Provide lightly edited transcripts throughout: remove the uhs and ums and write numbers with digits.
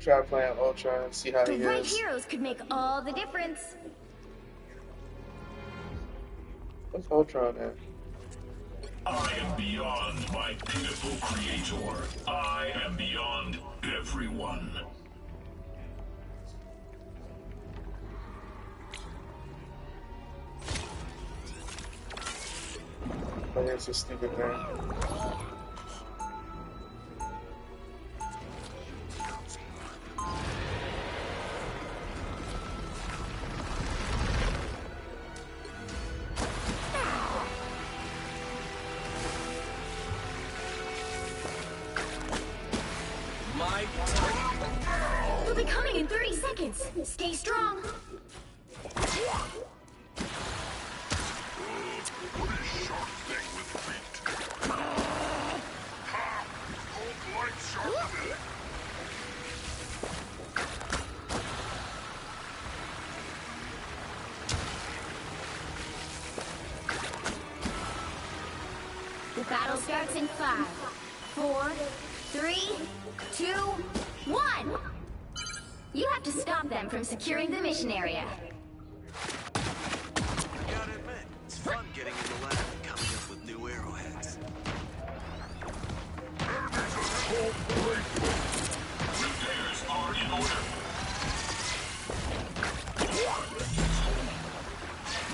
Try playing Ultron and see how The he right is. heroes could make all the difference. What's Ultron at? I am beyond my pitiful creator. I am beyond everyone. Oh, here's a stupid thing. We'll be coming in 30 seconds. Stay strong. The battle starts in 5, 4, 3, 2, 1. You have to stop them from securing the mission area. I gotta admit, it's fun getting in the lab and coming up with new arrowheads. Repairs are in order.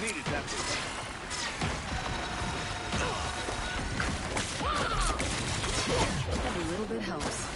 Needed that bit. Every little bit helps.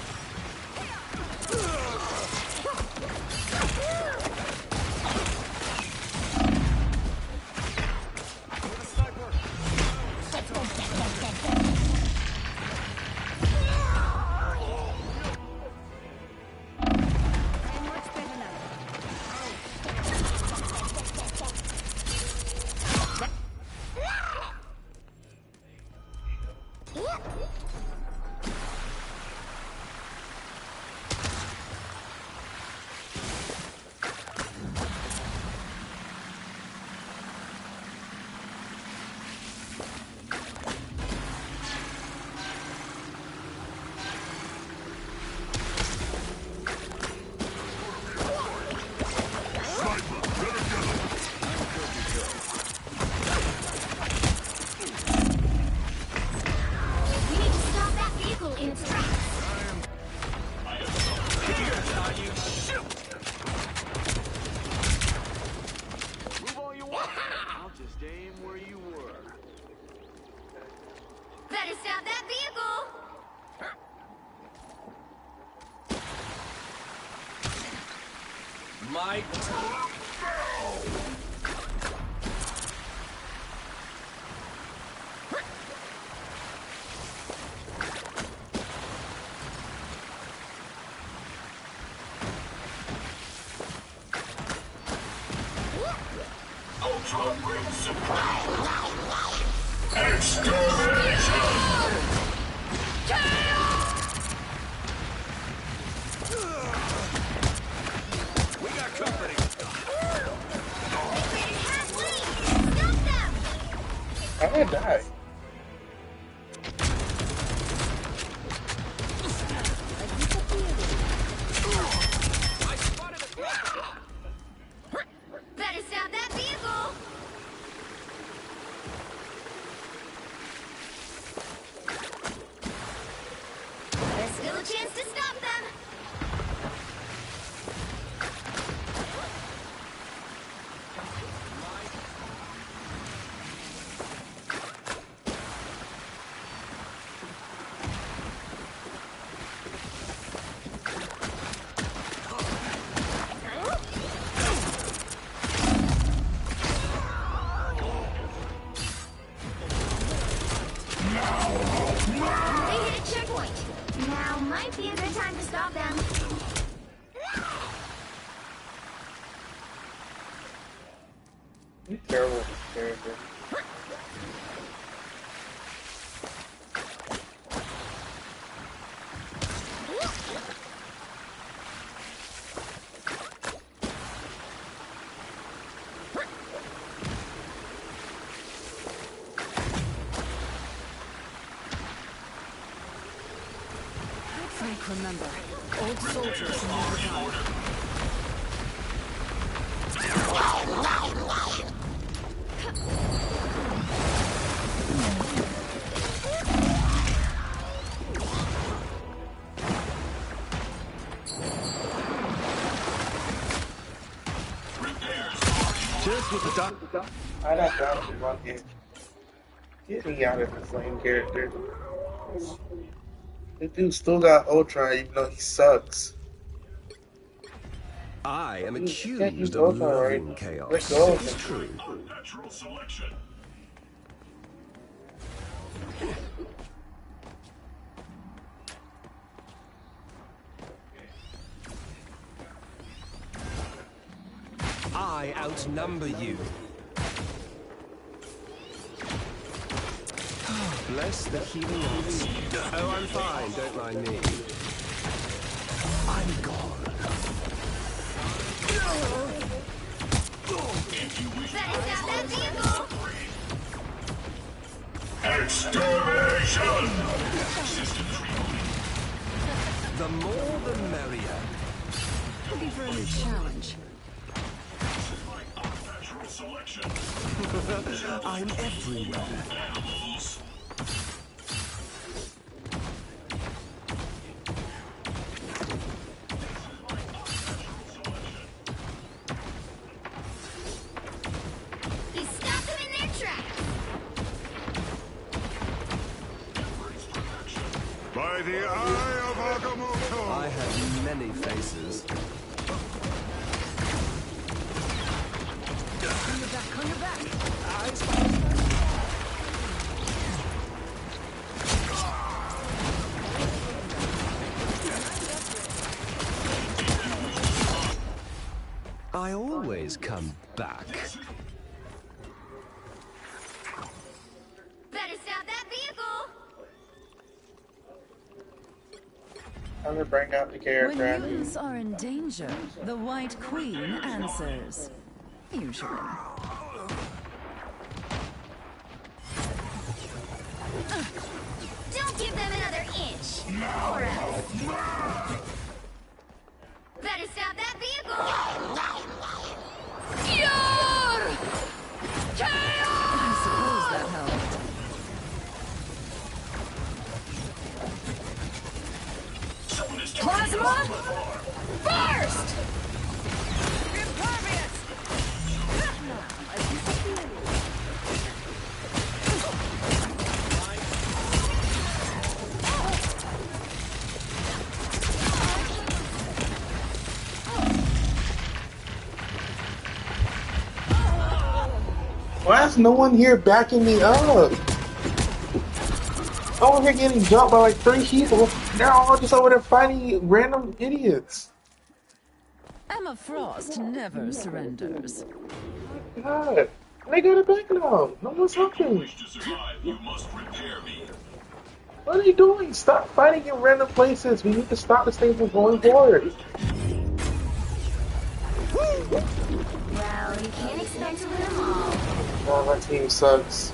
We need to stop that vehicle in its tracks. Move all you want. I'll just aim where you were. Better stop that vehicle! Mike. Ultron brings surprise. Extermination! We got company. They created half lanes! Stop them! How did I die? I spotted a Better stop that vehicle! There's still a chance to stop them! They hit a checkpoint. Now might be a good time to stop them. You terrible character. Frank, remember, old soldiers from nearby. Just with the duck. I don't know. One hit. Get me out of this lame character. This dude still got Ultron even though he sucks. I am Can't use accused of Ultron, loving right? chaos. Let go of It's him. true. Natural selection. I outnumber you. Bless the healing arts. Oh, I'm fine. Don't mind me. I'm gone. Better stop that vehicle! Extermination! Systems rebooting. The more the merrier. Looking for a new challenge. Natural selection. I'm everywhere. Animals. You stopped them in their tracks! By the eye of Agamotto! I have many faces. On your back! I always come back. Better stop that vehicle! I'm gonna bring out the character. When humans are in danger, the White Queen answers. Usually. Don't give them another inch! Or else. Better stop that vehicle! I suppose that helped. Someone is Plasma! Burst! Impervious! Why is no one here backing me up? I'm over here getting jumped by like 3 people. They're all just over there fighting random idiots. Emma Frost never surrenders. God. They got it back now. No one's helping. to survive. You must repair me. What are you doing? Stop fighting in random places. We need to stop this thing from going forward. Well, you can't expect to win them all. Oh, my team sucks.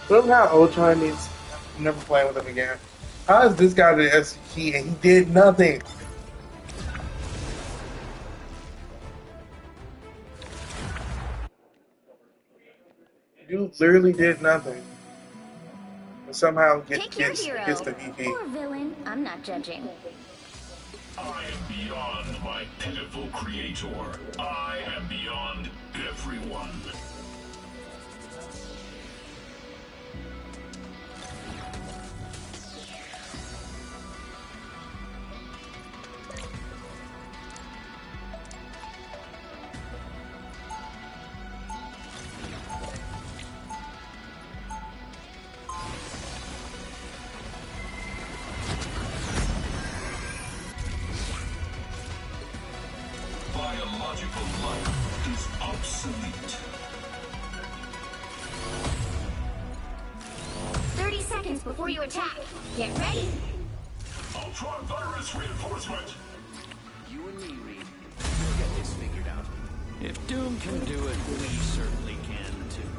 Somehow Ultron needs. I'm never playing with him again. How is this guy the SCP and he did nothing? Dude literally did nothing. And somehow Take your gets hero. the VP. Or villain. I'm not judging. I am beyond my pitiful creator. I am beyond everyone. Biological life is obsolete. 30 seconds before you attack. Get ready. Ultron virus reinforcement. You and me, Reed. We'll get this figured out. If Doom can do it, we certainly can too.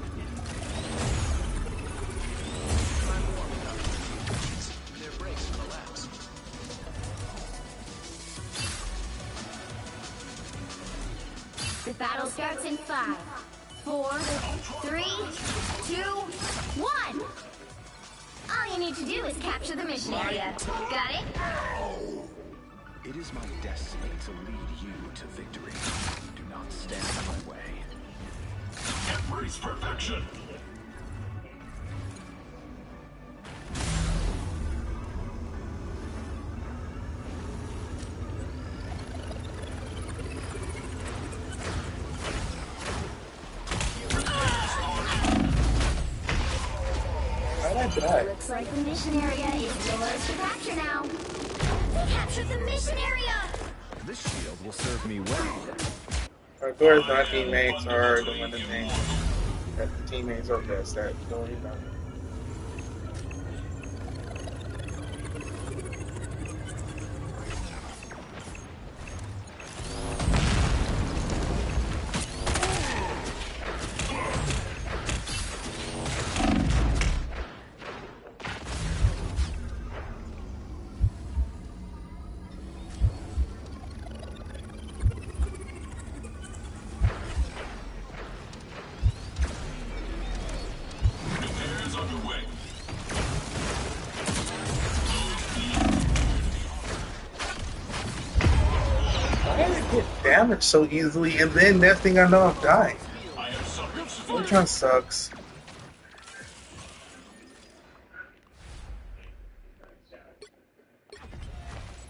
The battle starts in 5, 4, 3, 2, 1. All you need to do is capture the mission area. Got it? It is my destiny to lead you to victory. Do not stand in my way. Embrace perfection. Looks like the mission area is yours to capture now. We captured the mission area! This shield will serve me well. Of course, my teammates are the one that think that the teammates are best at doing it. Damaged so easily, and then next thing I know, I'm dying. Which one sucks?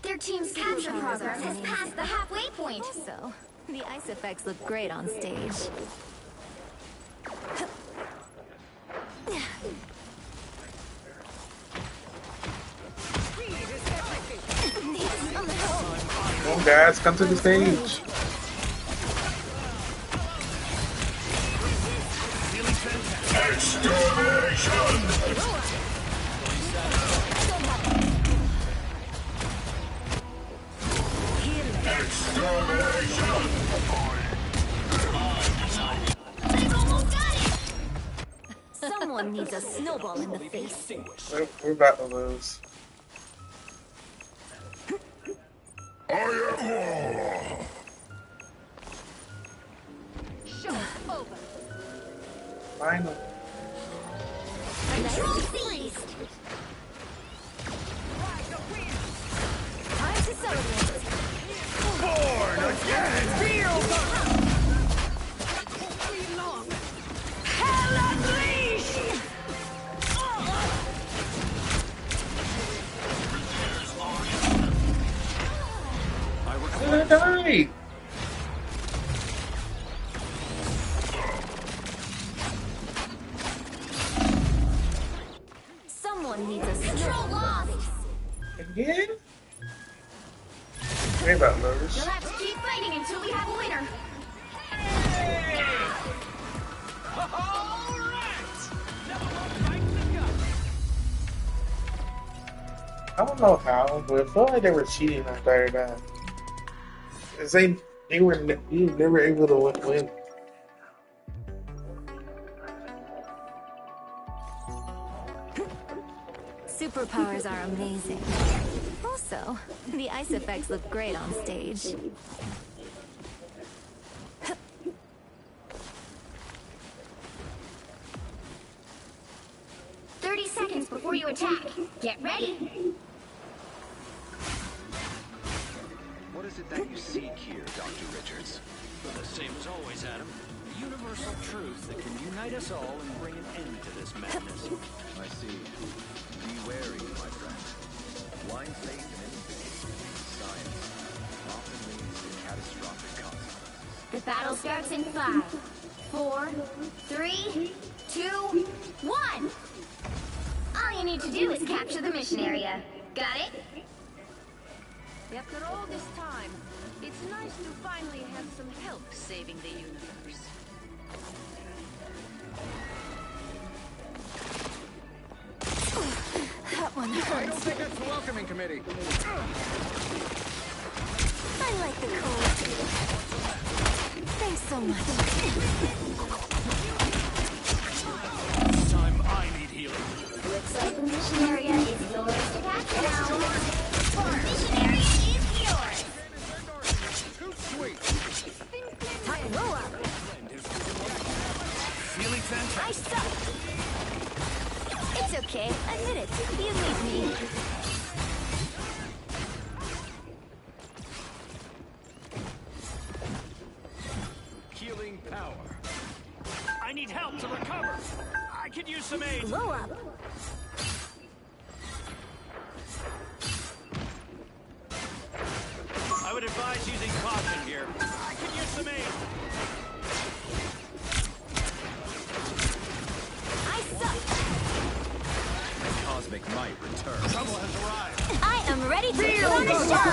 Their team's capture progress has passed the halfway point. So, the ice effects look great on stage. Come on, guys, come to the stage. Someone needs a snowball in the face. We're about to lose. Finally. Control seized! Time to celebrate. Born again! Hell unleashed! I'm gonna die! Someone needs a Control snowball. lost! Again? Worry about losers. You'll have to keep fighting until we have a winner. I don't know how, but it felt like they were cheating after that. Cause they were never able to win. Superpowers are amazing. Also, the ice effects look great on stage. 30 seconds before you attack. Get ready. What is it that you seek here, Dr. Richards? The same as always, Adam. A universal truth that can unite us all and bring an end to this madness. I see. Be wary, my friend. Blind faith in anything, science, often leads to catastrophic consequences. The battle starts in 5, 4, 3, 2, 1. All you need to do is capture the mission area. Got it? After all this time, it's nice to finally have some help saving the universe. That one hurts. I don't think that's the welcoming committee. I like the cold. Thanks so much. This time I need healing. Looks like the mission area is yours to capture now. The mission area is yours. Too sweet. Roll I suck. It's okay. Admit it. You need me. Healing power. I need help to recover. I could use some aid. Blow up. I would advise using caution here. I could use some aid. I suck. Cosmic might return. Trouble has arrived. I am ready to put on a show.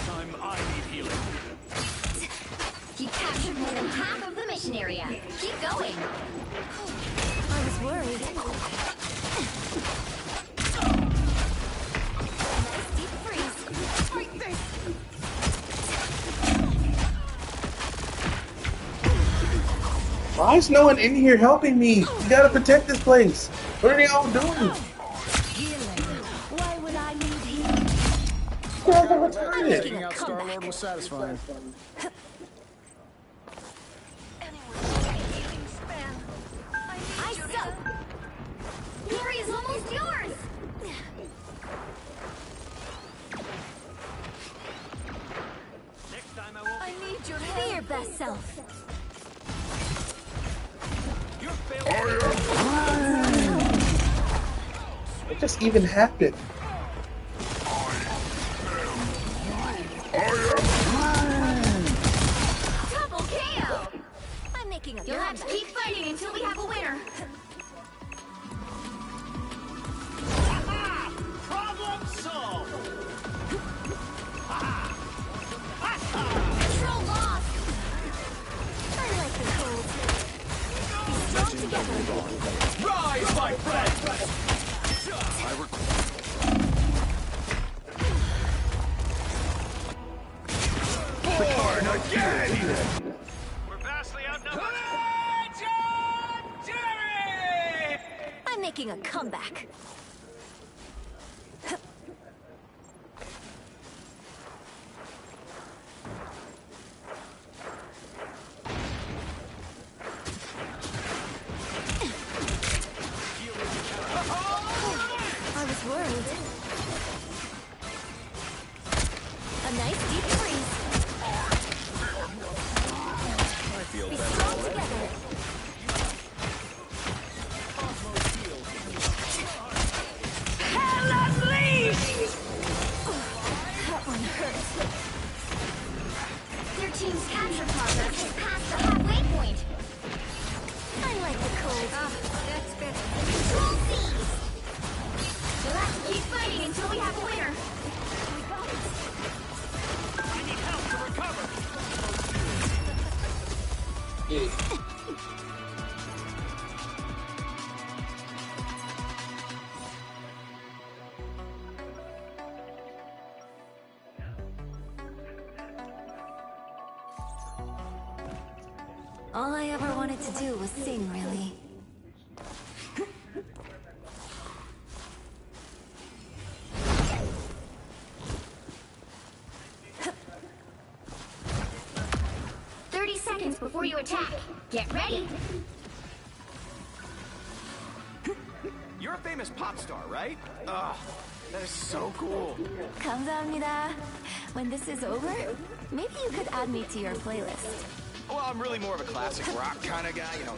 Time I need healing. You captured more than half of the mission area. Keep going. I was worried. Nice deep freeze. Why is no one in here helping me? You gotta protect this place. What are they all doing? Why would I need healing? You guys are retarded. Taking out Star-Lord was satisfying. I suck. Glory is almost yours. Next time I won't. I need your help. Be your best self. You're failing. What just even happened? Double KO. I'm making a You'll have to comeback. keep fighting until we have a winner. Problem solved. Control lost. I like the cold. Be strong together. Rise, my friend. Born again. We're vastly outnumbered. Legendary! I'm making a comeback. I was worried. A nice deep freeze. I feel Be better. strong together. Hell unleashed! That one hurts. Your team's capture progress has passed the halfway point. I like the cold. That's better. Control seized. You'll have to keep fighting until we have a winner. I need help to recover. All I ever wanted to do was sing, really. Seconds before you attack. Get ready. You're a famous pop star, right? Ugh, that is so cool. 감사합니다. When this is over, maybe you could add me to your playlist. Well, I'm really more of a classic rock kind of guy, you know.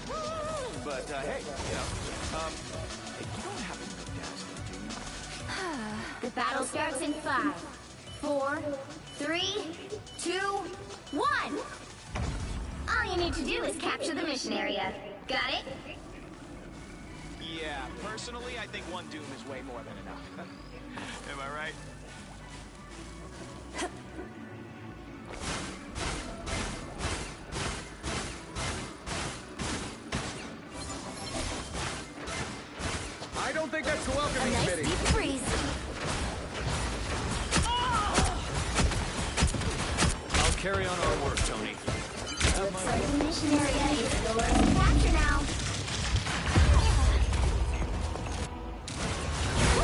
But hey, you know, hey, you don't happen to know Dazzler, do you? The battle starts in 5, 4, 3, 2, 1. All you need to do is capture the mission area. Got it? Yeah, personally, I think one Doom is way more than enough. Am I right? I don't think that's the A welcoming nice committee. deep freeze. I'll carry on our work, Tony. Looks like the mission area is yours to capture now.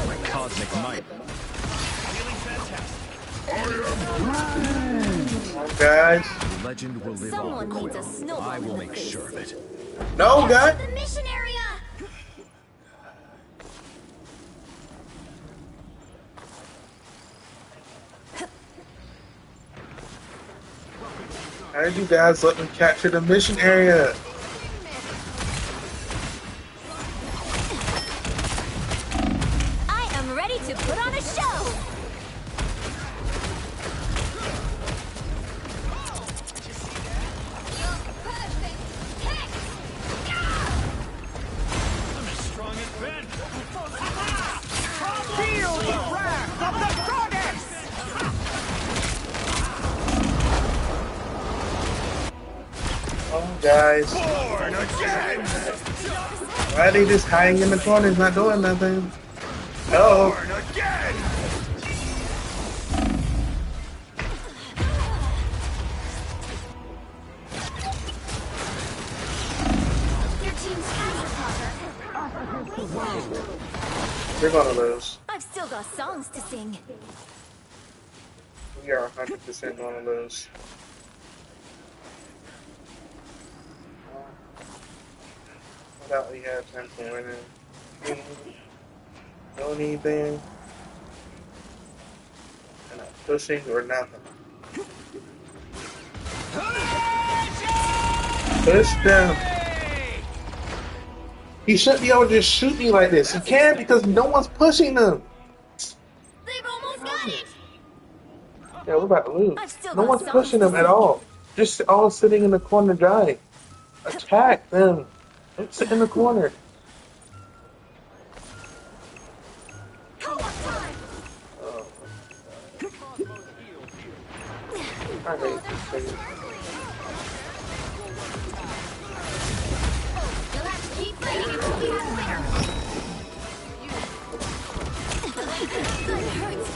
My cosmic guys. The legend will live Someone on, needs a Quill. snowball I in will the make face. sure of it. No, guys. The mission area! How did you guys let me capture the mission area? I am ready to put on a show. I'm as strong as Ben. Feel the wrath of the goddess! Oh, guys. Born again! Why are they just hiding in the corners, not doing nothing? Oh, Born again! Your team's we're gonna lose. I've still got songs to sing. We are 100% gonna lose. I doubt we have time for winning. No anything. And not pushing or nothing. Push them. He shouldn't be able to just shoot me like this. He can because no one's pushing them. They've almost got it! Yeah, we're about to lose. I've still No got one's songs pushing to them at sing. all. Just all sitting in the corner dying. Attack them. Don't sit in the corner. Oh. I hate this thing. You'll have to keep fighting until we have a winner. That hurts.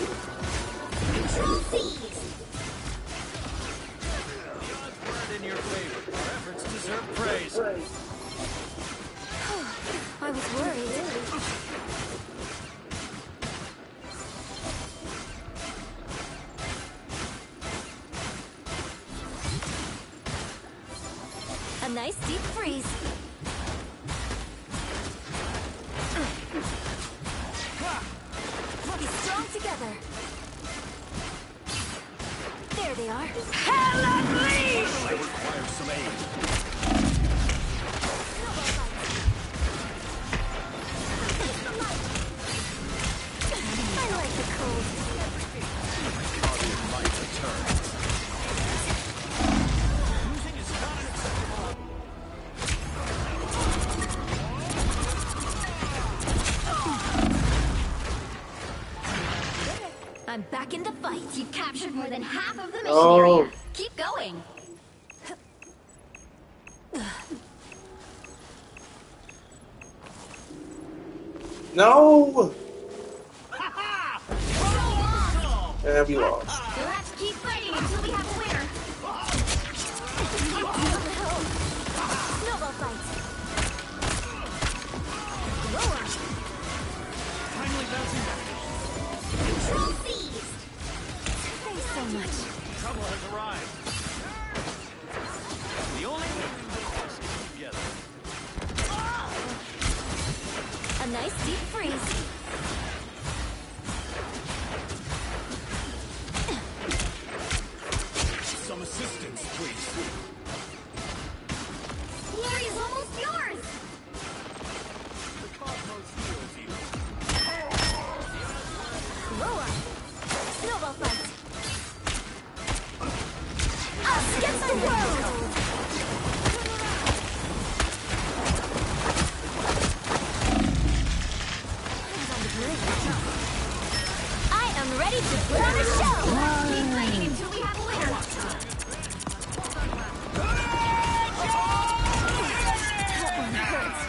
Control seized! The odds weren't in your favor. Our efforts deserve praise. I was worried. A nice deep freeze. Be strong together. There they are. Hell unleashed! I require some aid. I like the cold. Cosmic light return. Losing is not an acceptable. I'm back in the fight. You've captured more than half of the mission Oh. area. Keep going. No! And we lost. You'll have to keep fighting until we have a winner. Snowball fight. Finally bouncing back. Control seized! Thanks so much. Trouble has arrived. The only way we win this is together. A nice deep freeze. Some assistance, please. The area's almost yours! Lower. Snowball fight. Us against the world! I am ready to put on a show! Keep fighting until we have a winner. That one hurts.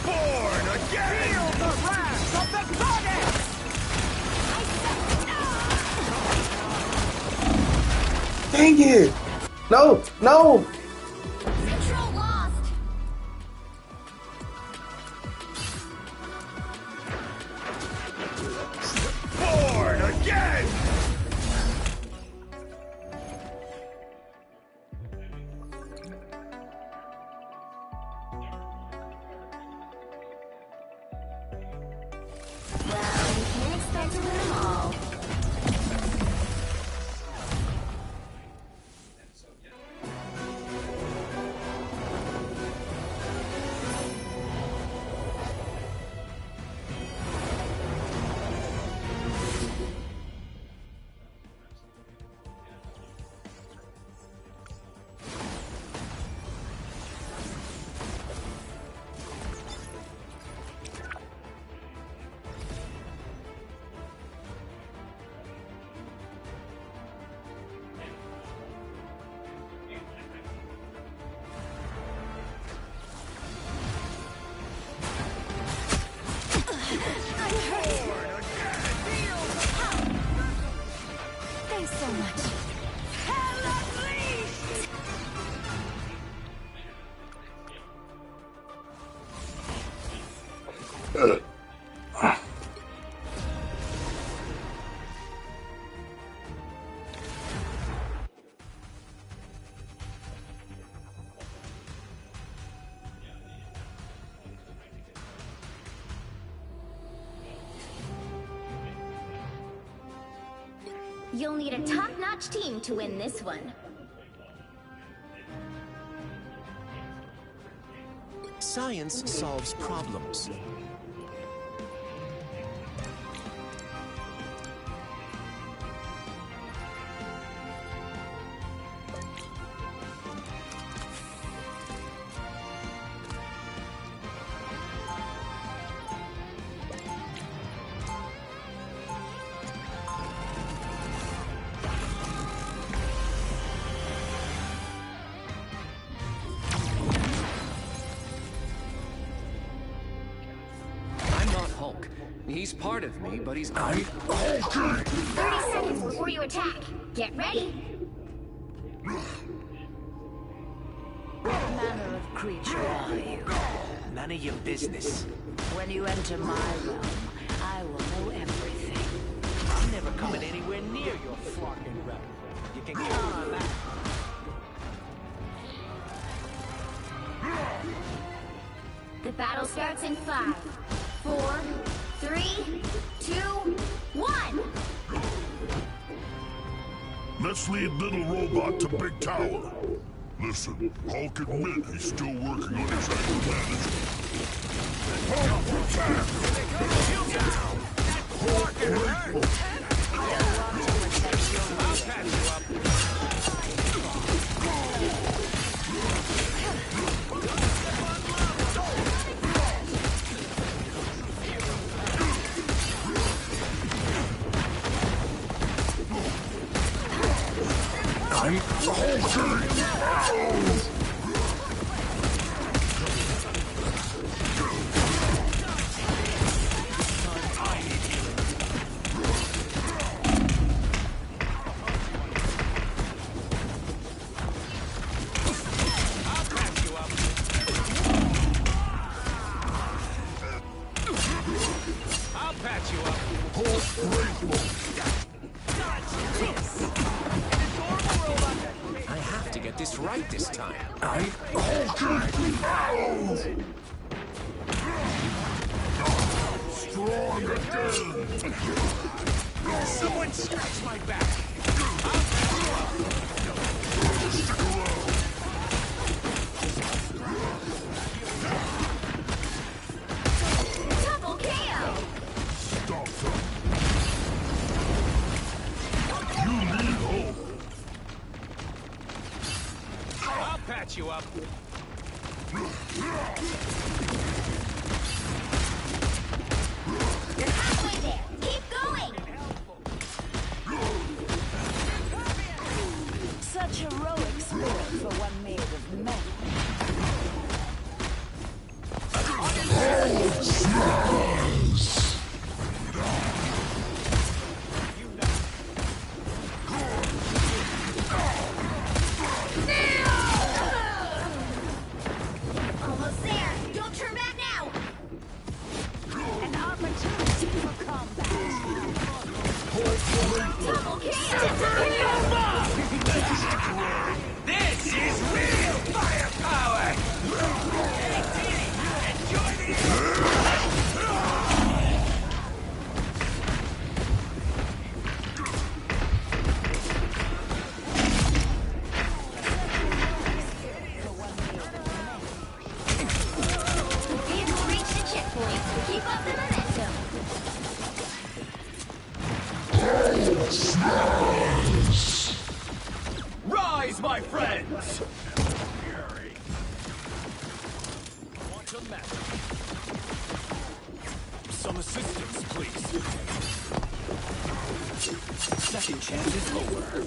Born again! Feel the wrath of the goddess! Dang it! No! No! Control lost! Born again! Time to win them all. Thanks so much. You'll need a top-notch team to win this one. Science solves problems. He's part of me, but he's not. 30 seconds before you attack. Get ready. What manner of creature are you? None of your business. When you enter my realm, I will know everything. I'm never coming anywhere near your fucking realm. You can count on that. The battle starts in 5, 4, 3, 2, 1. Let's lead Little Robot to Big Tower. Listen, Hulk admit he's still working on his anger management. Hulk attack! I'm Hulk! I have to get this right this time. I'm Hulk! Strong again! Someone scratch my back! Stick around! Double KO! Stop them! You need hope! I'll patch you up. You're halfway there. Keep going. Such heroic spirit for one made of metal. Almost there. Don't turn back now. An opportunity for combat. Double KO! This is real! Some assistance, please. Second chance is over.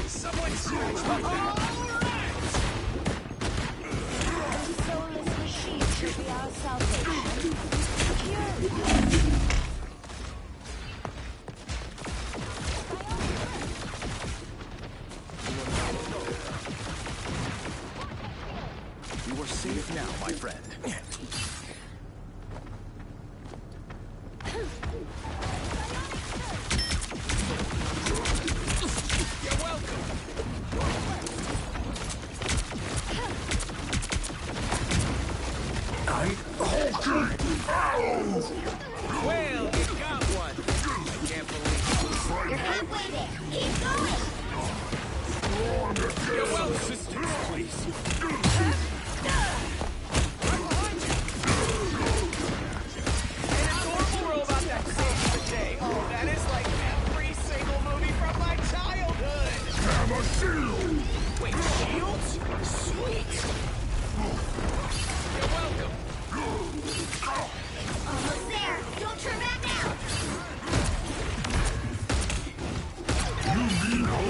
Someone scratch my back. Soulless machine should be our salvation. You are safe now, my friend. You're welcome. Well, you got one. I can't believe it. You're halfway there. Keep going. You're welcome. Assistance, please. An adorable robot that saves the day. Oh, that is like every single movie from my childhood. Have a shield! Wait, shields? Sweet. You're welcome. Almost there. Don't turn back now. You need help?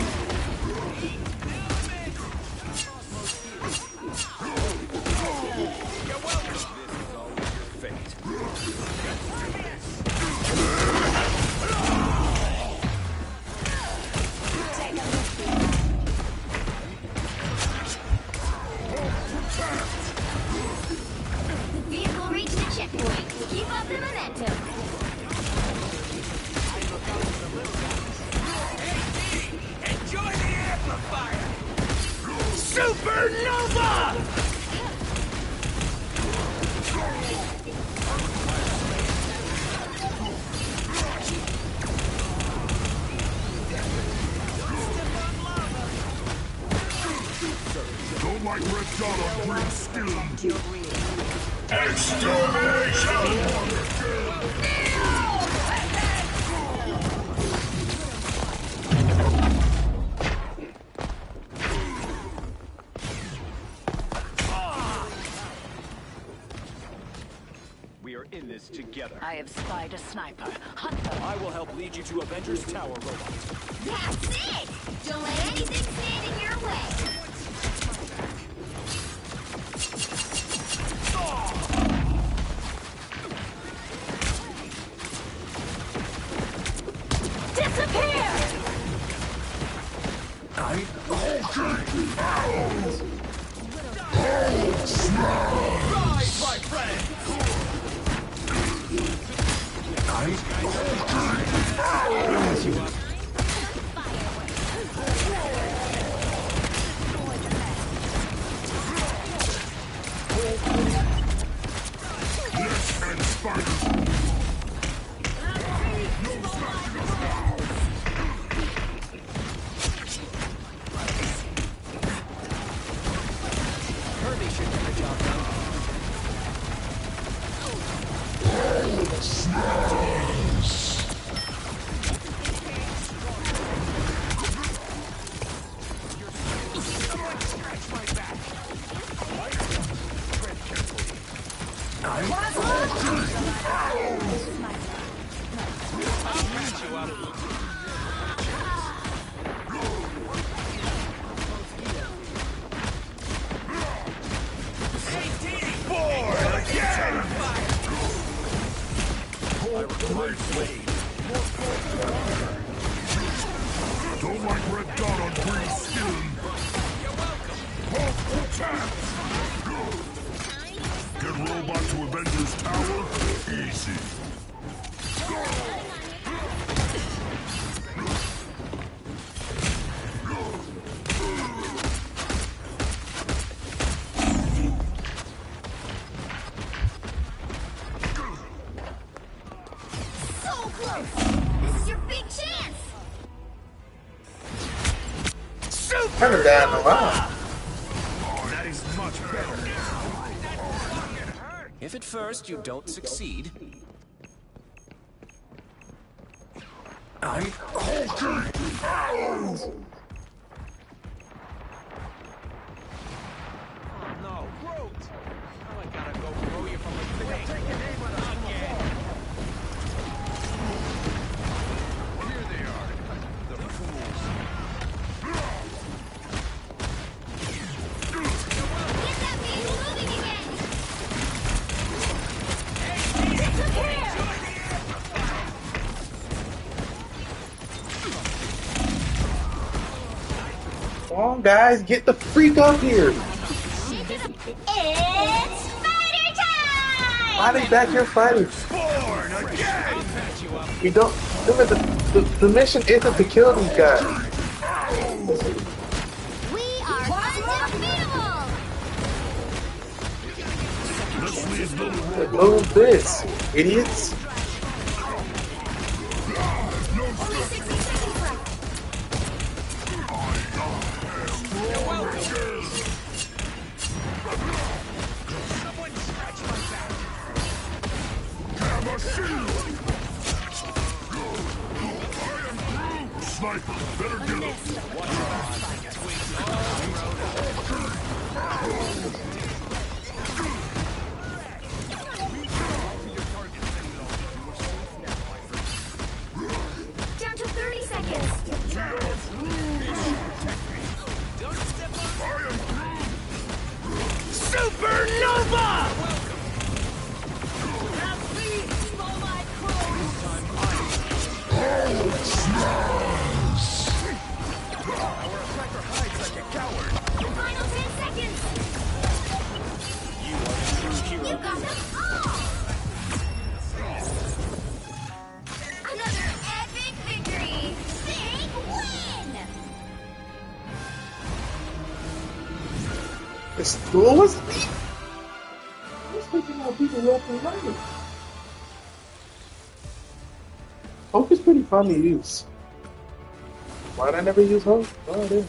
You're welcome. This is always your fate. The vehicle reached the checkpoint. Keep up the momentum. Enjoy the amplifier. Supernova! Don't like red dot on green skin. Extermination! We are in this together. I have spied a sniper. Hunt them. I will help lead you to Avengers Tower, robot. That's it. Don't let anything stand in your way. Disappear! Rise, my friend. Yes, and spider! Kirby should get the job done. Someone scratch my back. I'll patch you up. Hey, Dee! Boy, again! Don't like red dot on green skin. You're welcome. Hulk attack! Get robot to Avengers Tower? Easy. So close. This is your big chance. Haven't died in a while. That is much better. That fucking hurt. If at first you don't succeed, I'm Hulking! Ow! No, Groot! Now I gotta go throw you from the thing. Again. Here they are, the fools. Get that beast moving again! Come on, guys, get the freak up here. It's fighter time! Why are they back here fighting? Born again! We don't. Remember, the mission isn't to kill these guys. We are undefeatable! Let's leave little robot. Move this, idiots. Only 60 seconds left. Someone scratch my back! Gamma shield! I am Groot! Sniper, better get up. Down to 30 seconds. Supernova! Final 10 seconds. You got them all. Another epic victory. Big win. This duel was me. I was thinking how people left and right. Hope is pretty fun to use. Why'd I never use Hope? Oh, I did.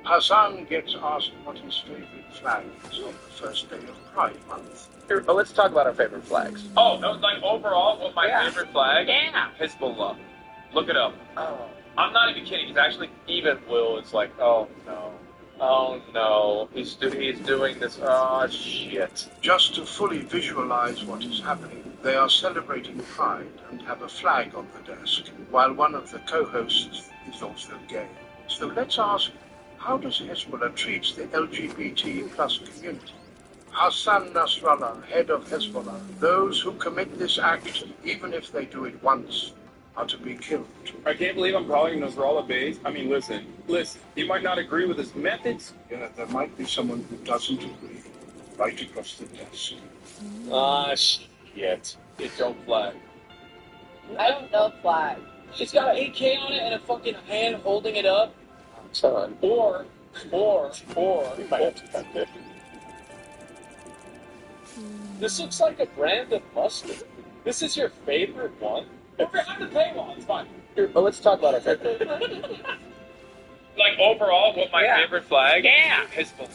Hassan gets asked what his favorite flag is on the first day of Pride Month. Here, let's talk about our favorite flags. Oh, no, like overall, what my Yeah. favorite flag? Yeah. Hezbollah. Look it up. Oh. I'm not even kidding. He's actually even Will. It's like, oh no, oh no, he's doing this. Oh shit. Just to fully visualize what is happening, they are celebrating Pride and have a flag on the desk, while one of the co-hosts is also gay. So let's ask, how does Hezbollah treat the LGBT plus community? Hassan Nasrallah, head of Hezbollah, those who commit this act, even if they do it once, are to be killed. I can't believe I'm calling Nasrallah base. I mean, listen. You might not agree with his methods. Yeah, there might be someone who doesn't agree, right across the desk. Ah, shit. It don't flag. I don't know flag. She's got an AK on it and a fucking hand holding it up. Son. Or. This looks like a brand of mustard. This is your favorite one? We're behind the paywall. It's fine. Here, let's talk about our favorite. Like overall, what my favorite flag? Yeah. Hezbollah.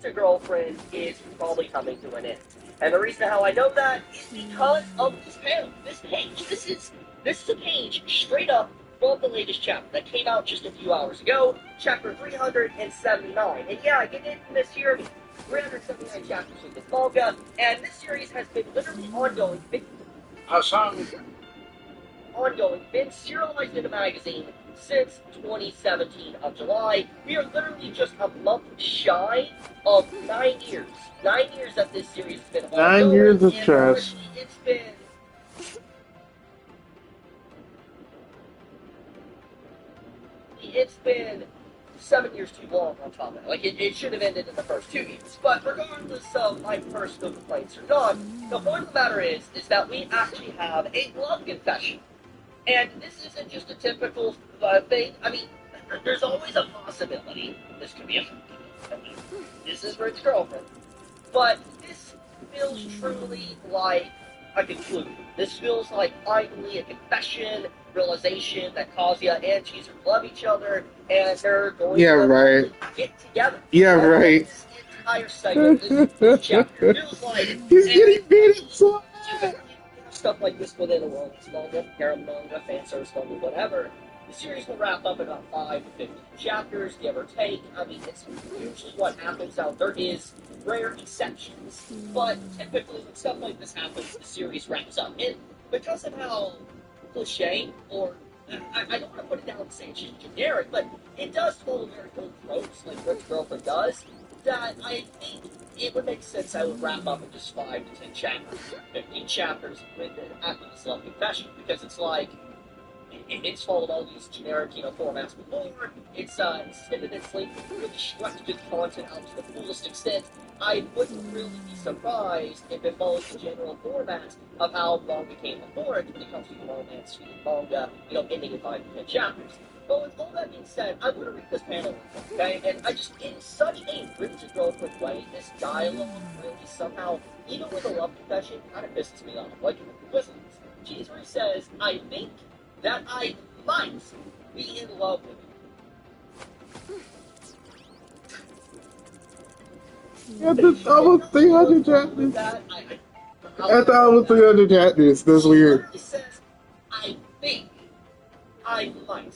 to Girlfriend is probably coming to an end. And the reason how I know that is because of this panel. This page. This is a page straight up from the latest chapter that came out just a few hours ago, chapter 379. And yeah, I get into this here, 379 chapters of this manga, and this series has been literally ongoing, been serialized in a magazine since 2017 of July. We are literally just a month shy of 9 years. 9 years that this series has been ongoing. 9 years of and trash. honestly, it's been 7 years too long on top of it. Like, it should have ended in the first 2 years. But regardless of my personal complaints or not, the point of the matter is that we actually have a love confession. And this isn't just a typical thing. I mean, there's always a possibility this could be a this is Rick's girlfriend. But this feels truly like a conclusion. This feels like finally a confession, realization that Kazuya and Chizuru love each other, and they're going to get together. Yeah, right. This entire segment, this chapter feels like he's getting beat so stuff like this within a romance manga, harem manga, fan service manga, whatever. The series will wrap up in about 5 to 15 chapters, give or take. I mean, it's usually what happens. Now, there is rare exceptions, but typically when stuff like this happens, the series wraps up. And because of how cliche, or I don't want to put it down and say it's just generic, but it does follow very old tropes, like Rick's Girlfriend does, that I think it would make sense I would wrap up in just 5 to 10 chapters, 15 chapters with after this love confession, because it's like, it's followed all these generic, formats before. It's extended its length, really stretched its content out to the fullest extent. I wouldn't really be surprised if it follows the general format of how manga came before it when it comes to romance manga, ending in 5 to 10 chapters. But with all that being said, I want to read this panel, okay? And I just, in such a Rick's Girlfriend way, this dialogue really somehow, even with a love confession, kind of pisses me off. Like, listen, Chizuru says, I think that I might be in love with you. That's almost 300 chapters. I thought it was 300 chapters. That's weird. He says, I think I might.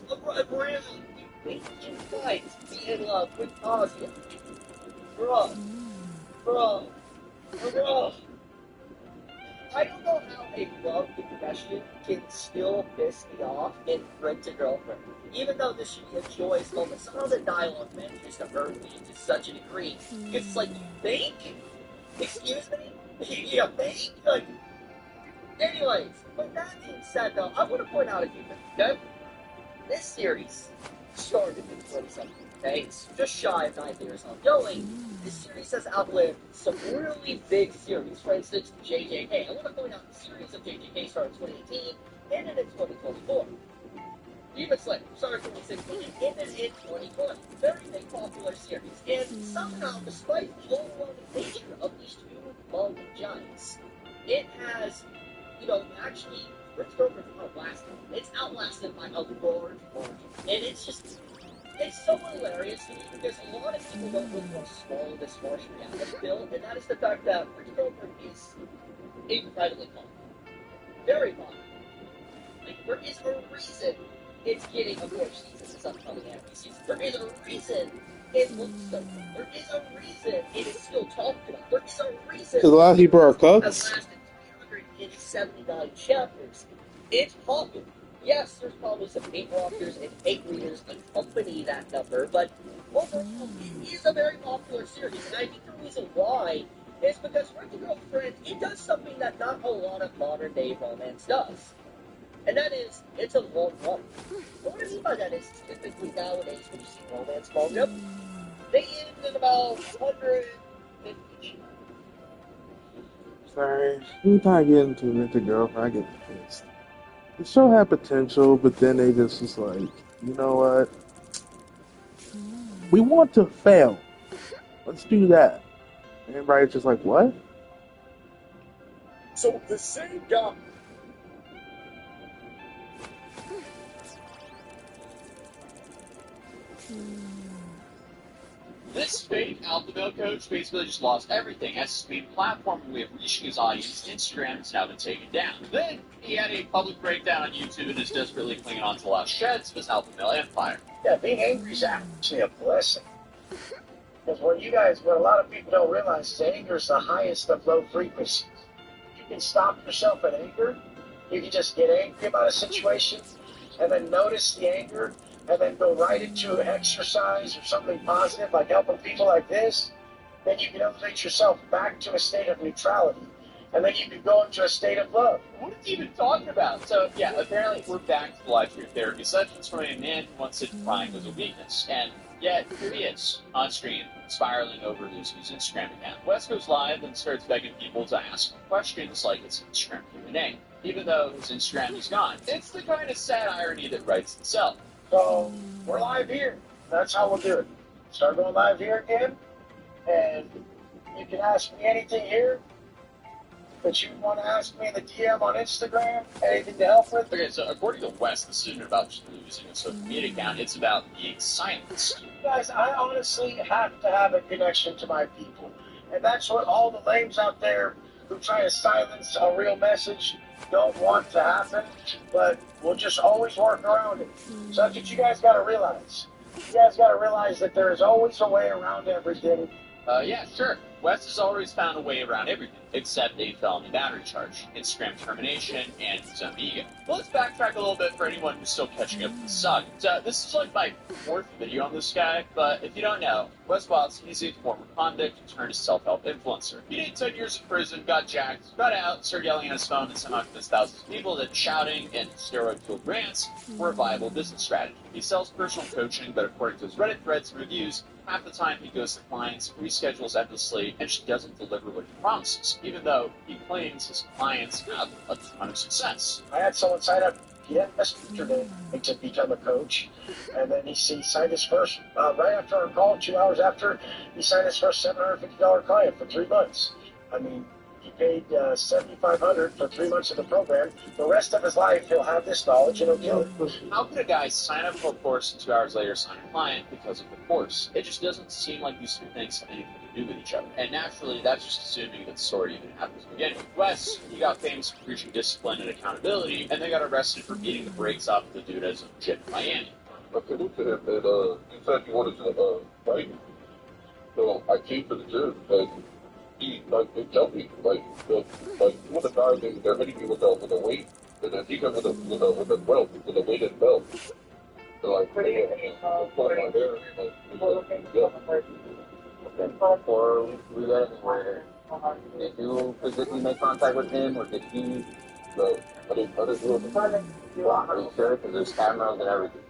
Really, you think you might be in love with Kazuya. Bro. I don't know how a love confession can still piss me off in Rick's Girlfriend. Even though this should be a joyous moment, somehow the dialogue manages to hurt me to such a degree. It's like, you think? Excuse me? You think? Like, anyways, with that being said, though, I want to point out a few things, okay? This series started in 2017, okay? It's just shy of 9 years ongoing. This series has outlived some really big series. For instance, JJK. I want to point out the series of JJK started in 2018, ended in 2024. Demon Slayer started in 2016, ended in 2020. Very big popular series. And somehow, despite the overwhelming nature of these two manga giants, it has, actually, Rick's Girlfriend outlasted. It's outlasted by a large margin. And it's just, it's so hilarious to me because a lot of people don't really want to swallow this harsh reality pill, and that is the fact that Rick's Girlfriend is incredibly popular. Very popular. Like, there is a reason it's getting a fourth season this upcoming anime season. There is a reason it looks so good. There is a reason it is still talked about. There is a reason Because a lot of people are it cooks. has lasted 379 chapters. It's popular. Yes, there's probably some hate walkers and hate readers that accompany that number, but overall, it is a very popular series, and I think the reason why is because Rick's Girlfriend, it does something that not a lot of modern-day romance does. And that is, it's a long run. What I mean by that is, typically nowadays when you see romance manga, they end in about 150. Sorry. Every time I get into Rick's Girlfriend, I get pissed. The show had potential, but then they just was like, you know what? We want to fail. Let's do that. And everybody's just like, what? So the same guy. This This fake alpha male coach basically just lost everything. As his main platform and way of reaching his audience, Instagram has now been taken down. Then he had a public breakdown on YouTube and is desperately clinging on to the last shreds of his alpha male empire. Yeah, being angry is actually a blessing. Because what a lot of people don't realize is anger is the highest of low frequencies. You can stop yourself at anger. You can just get angry about a situation and then notice the anger and then go right into exercise or something positive like helping people like this. Then you can elevate yourself back to a state of neutrality. And then you can go into a state of love. What is he even talking about? So, yeah, apparently we're back to the live stream therapy sessions from a man who once said crying was a weakness. And yet, here he is, on screen, spiraling over Lucy's Instagram account. Wes goes live and starts begging people to ask questions like it's Instagram Q&A, even though his Instagram is gone. It's the kind of sad irony that writes itself. So, we're live here. That's how we'll do it. Start going live here again, and you can ask me anything here that you want to ask me in the DM on Instagram, anything to help with. Okay, so according to Wes, this isn't about just losing a social media account, it's about being silenced. Guys, I honestly have to have a connection to my people. And that's what all the lames out there who try to silence a real message don't want to happen, but we'll just always work around it. So that's what you guys got to realize. You guys got to realize that there is always a way around everything. Yeah, sure. Wes has always found a way around everything, except a felony battery charge, Instagram termination, and his own ego. But let's backtrack a little bit for anyone who's still catching up to the saga. So, this is like my 4th video on this guy, but if you don't know, Wes Watson, he's a former convict who turned a self-help influencer. He did 10 years in prison, got jacked, got out, started yelling on his phone, and somehow convinced thousands of people that shouting and steroid-fueled rants were a viable business strategy. He sells personal coaching, but according to his Reddit threads and reviews, half the time he goes to clients, reschedules endlessly, and just doesn't deliver what he promises, even though he claims his clients have a ton of success. I had someone sign up yesterday to become a coach, and then he signed his first, right after our call, 2 hours after, he signed his first $750 client for 3 months. I mean, he paid $7,500 for 3 months of the program. The rest of his life, he'll have this knowledge and he'll kill it. How could a guy sign up for a course and 2 hours later sign a client because of the course? It just doesn't seem like these two things have anything to do with each other. And naturally, that's just assuming that the story even happened to begin with. Wes, he got famous for preaching discipline and accountability, and then got arrested for beating the brakes off of the dude as a gym in Miami. Okay, look at him, and you said you wanted to fight. So I came to the gym, and they tell me, one of the guys, they're hitting me with a weight, and then he comes with a belt, with a weighted belt. They're like, hey, pulling my hair, Or we got anywhere. Did you physically make contact with him, or did he? No, I didn't do it. Are you sure? Because there's cameras and everything.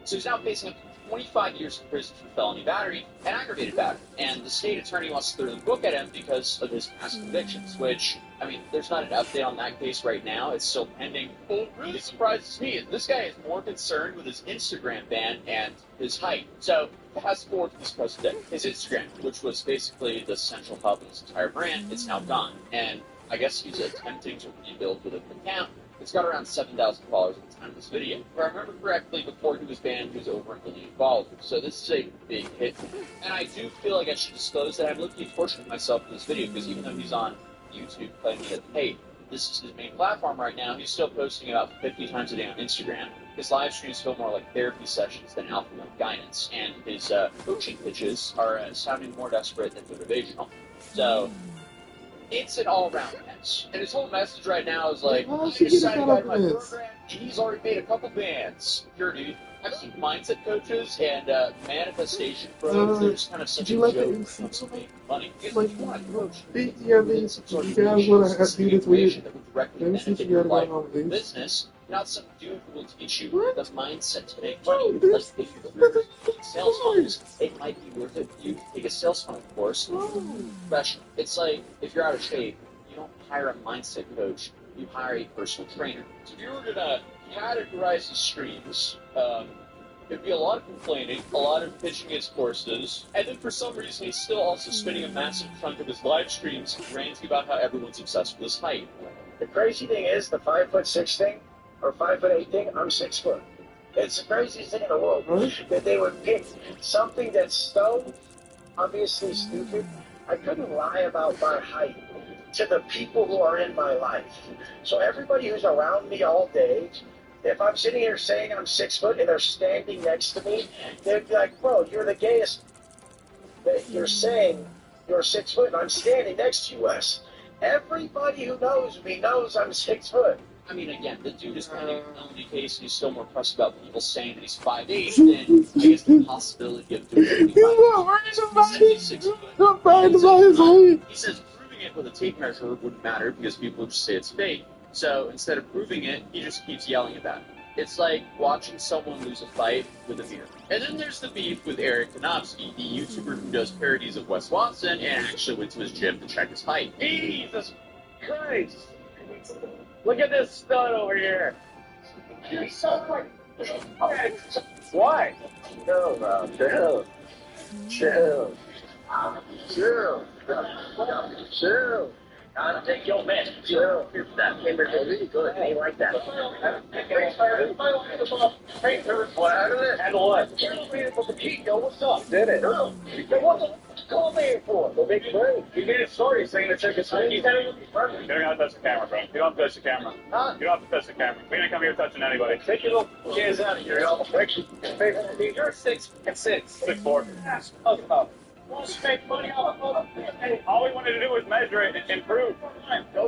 So he's now facing up to 25 years in prison for felony battery and aggravated battery. And the state attorney wants to throw the book at him because of his past convictions, which, I mean, there's not an update on that case right now. It's still pending. What really surprises me is this guy is more concerned with his Instagram ban and his height. So, fast forward to this present day. His Instagram, which was basically the central hub of his entire brand, is now gone. And I guess he's attempting to rebuild with an account. It's got around 7,000 followers at the time of this video. If I remember correctly, before he was banned, he was over 1 million followers. So this is a big hit. And I do feel like I should disclose that I'm looking fortunate myself for this video, because even though he's on YouTube claiming that, hey, this is his main platform right now, he's still posting about 50 times a day on Instagram. His live streams feel more like therapy sessions than alpha male guidance, and his coaching pitches are sounding more desperate than motivational. So it's an all-around mess. And his whole message right now is like, I decided to my program, and he's already made a couple bands. Here, dude. I've seen mindset coaches and manifestation pros. They're just kind of such a joke when it comes to making money. Because if you want to coach, you guys want to do this weird. Let me see if you got going on with this. Business, not some dude who will teach you the mindset to make money. Because if you're sales funnels, it might be worth it for you to take a sales funnel course. Professional. It's like, if you're out of shape, you don't hire a mindset coach, you hire a personal trainer. So if you were gonna categorize his streams, there'd be a lot of complaining, a lot of pitching his courses, and then for some reason he's still also spending a massive chunk of his live streams ranting about how everyone's obsessed with his height. The crazy thing is, the 5'6" thing, or 5'8" thing, I'm 6 foot. It's the craziest thing in the world that they would pick something that's so obviously stupid. I couldn't lie about my height to the people who are in my life. So everybody who's around me all day, if I'm sitting here saying I'm 6 foot and they're standing next to me, they'd be like, bro, you're the gayest. That you're saying you're 6 foot and I'm standing next to you, Wes. Everybody who knows me knows I'm 6 foot. I mean, again, the dude is playing an only case, and he's still more pressed about people saying that he's 5'8" than, I guess, the possibility of doing anything. He's not worried about it. He's not fighting about his height. He says proving it with a tape measure wouldn't matter because people would just say it's fake. So instead of proving it, he just keeps yelling about it. It's like watching someone lose a fight with a beer. And then there's the beef with Eric Konopsky, the YouTuber who does parodies of Wes Watson and actually went to his gym to check his height. Jesus Christ! Look at this stud over here. You're so crazy. Why? Chill, bro. Chill. Chill. Chill. Chill. Gotta take your mess. Chill. That paper is good. Ain't like that. What happened? And what? What's up? Did it? What the call me for? The big bird. He made a story saying to check his height. You don't have to touch the camera, bro. You don't have to touch the camera. Huh? You don't have to touch the camera. We didn't come here touching anybody. Take your little kids out of here. You're 6'6". 6'4". Oh, Let's make money off of it. All we wanted to do was measure it and improve.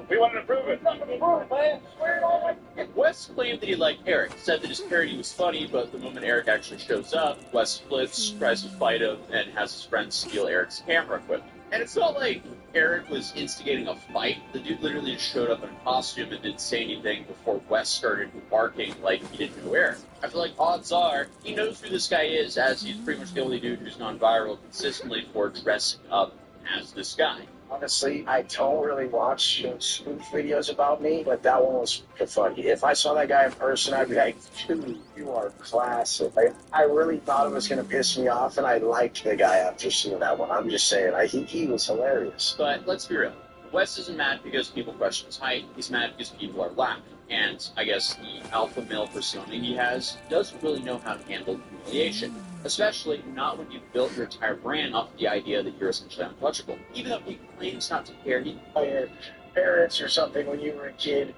We wanted to prove it. Wes claimed that he liked Eric, said that his parody was funny, but the moment Eric actually shows up, Wes flips, tries to fight him, and has his friends steal Eric's camera equipment. And it's not like Eric was instigating a fight. The dude literally just showed up in a costume and didn't say anything before Wes started barking like he didn't know Eric. I feel like odds are he knows who this guy is, as he's pretty much the only dude who's gone viral consistently for dressing up as this guy. Honestly, I don't really watch spoof videos about me, but that one was funny. If I saw that guy in person, I'd be like, dude, you are classic. Like, I really thought it was going to piss me off, and I liked the guy after seeing that one. I'm just saying, he was hilarious. But let's be real. Wes isn't mad because people question his height. He's mad because people are laughing. And I guess the alpha male persona he has doesn't really know how to handle humiliation. Especially not when you've built your entire brand off the idea that you're essentially untouchable. Even though he claims not to care, he... Your parents or something when you were a kid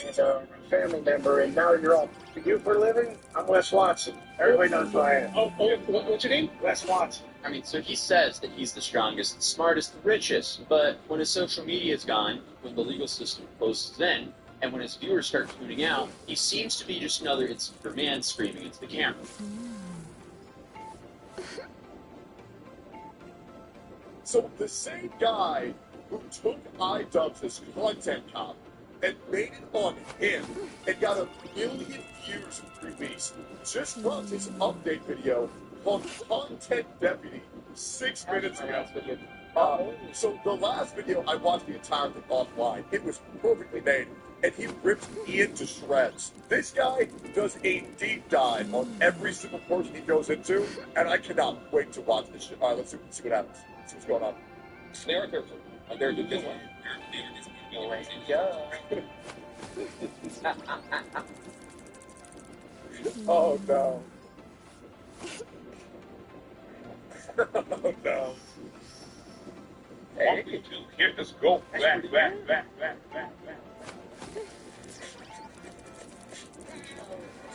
and a family member, and now you're all, you for a living? I'm Wes Watson. Everybody knows who I am. Oh, what's your name? Wes Watson. I mean, so he says that he's the strongest, the smartest, the richest, but when his social media is gone, when the legal system closes in, and when his viewers start tuning out, he seems to be just another insecure man screaming into the camera. So the same guy who took iDubbbz' content cop and made it on him and got 1 million views in 3 weeks just dropped his update video called Content Deputy 6 minutes ago. So the last video, I watched the entire thing offline. It was perfectly made, and he ripped Ian to shreds. This guy does a deep dive on every single person he goes into, and I cannot wait to watch this shit. All right, let's see what happens. See what's going on. Snare or there, do this one. Oh no. Oh no. Hey, here, just go back.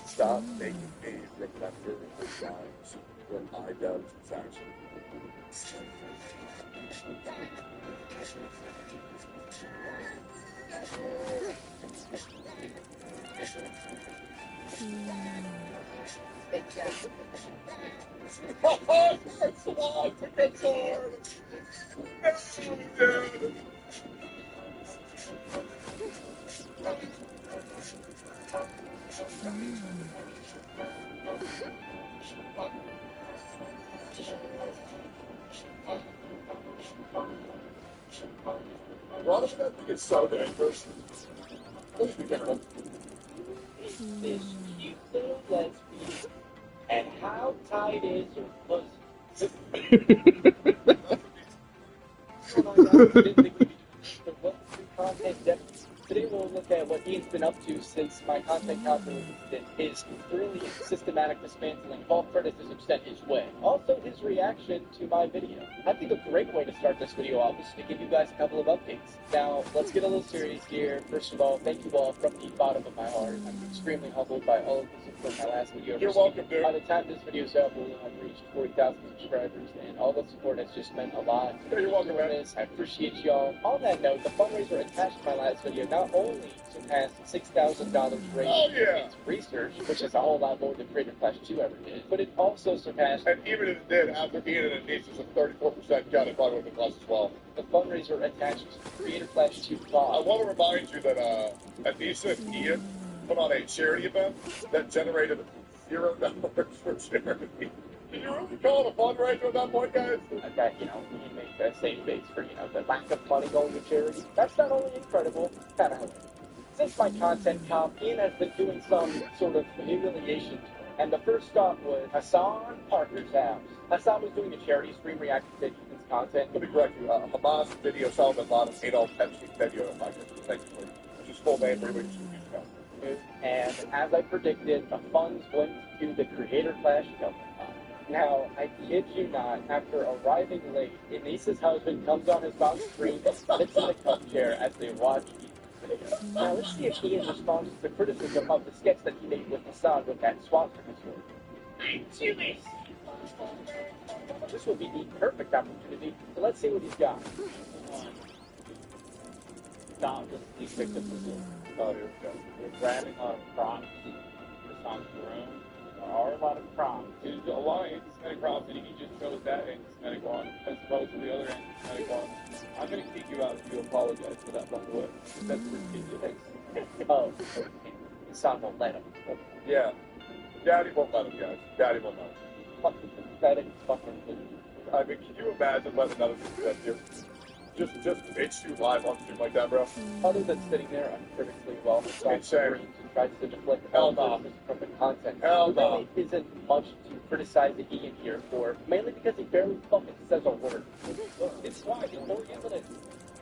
Stop making me remember the times when iDubbbz was actually. Oh, that's hard. That's hard. Well, I think it's so dangerous. Let's be careful. This cute little lesbian, and how tight is your pussy? Oh my God, content deputy today we'll look at what Ian's been up to since my content calculator incident, his really systematic dismantling of all criticism sent his way. Also, his reaction to my video. I think a great way to start this video off is to give you guys a couple of updates. Now, let's get a little serious here. First of all, thank you all from the bottom of my heart. I'm extremely humbled by all of the support in my last video. You're welcome, dude. By the time this video's up, we'll have reached 40,000 subscribers, and all the support has just meant a lot. You're welcome, man. I appreciate y'all. On that note, the fundraiser attached to my last video not only surpassed $6,000 raised in its research, which is a whole lot more than Creator Flash 2 ever did, but it also surpassed... And even if it did, after Ian and Anissa's a 34% cut, it probably would have cost as well. The fundraiser attached to Creator Flash 2 I want to remind you that Anissa and Ian put on a charity event that generated $0 for charity. Did you really call it a fundraiser at that point, guys? That, you make that same face for, the lack of money going to charity. That's not only incredible, it's kind of hilarious. Since my content comp, Ian has been doing some sort of humiliation tour. And the first stop was Hassan Parker's house. Hassan was doing a charity stream reacting to Ethan's content. Let me correct you. Hamas video Salman Laden's Adolf Epstein video. Thank you for which is full name for everybody who's confused about. And as I predicted, the funds went to the Creator Flash government. Now, I kid you not, after arriving late, Anissa's husband comes on his mom's screen and sits in the cup chair as they watch Ethan's video. Now, let's see if Ian responds to the criticism of the sketch that he made with Hassan with that swastika sword. I'm Jewish! This would be the perfect opportunity, so let's see what he's got. Stop this defect of the sword. Oh, here we go. We're grabbing our props. Hassan's room. There are a lot of prompts. There's a lot of anti-Semitic prompts, and he just chose that anti-Semitic one as opposed to the other anti-Semitic one. I'm going to kick you out if you apologize for that, by the way. That's ridiculous. Oh, Hassan won't let him. Yeah. Daddy won't let him, guys. Daddy won't let him. Fucking pathetic fucking thing. I mean, can you imagine letting another thing that you just bitch you live on stream like that, bro? Other than sitting there uncritically while Hassan screams and tries to deflect all from the content. There really isn't much to criticize Ian here for, mainly because he barely fucking says a word. It's why he's more evidence.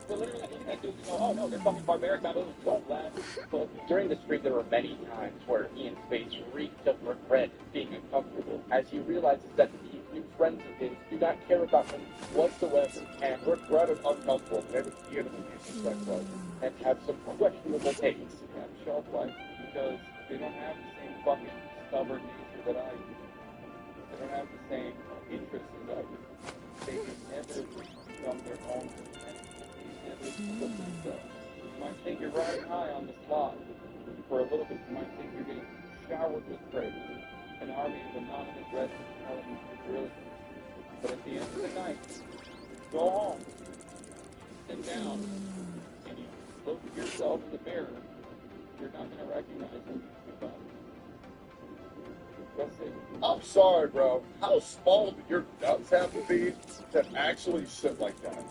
We're literally looking at dudes and go, oh no, they're fucking barbaric, now those don't laugh. But during the stream, there were many times where Ian's face reeked of regret being uncomfortable, as he realizes that these new friends of his do not care about him whatsoever, and regret is uncomfortable whenever Ian is and have some questionable takes. Have shelf life because they don't have the same fucking stubborn nature that I do. They don't have the same interests as I do. They never become their own. You might think you're riding high on the slot for a little bit. You might think you're getting showered with praise. An army of anonymous residents telling you you're brilliant. But at the end of the night, go home, sit down, and you look at yourself in the mirror. You're not going to recognize what you've done. That's it. I'm sorry, bro. How small do your nuts have to be to actually sit like that?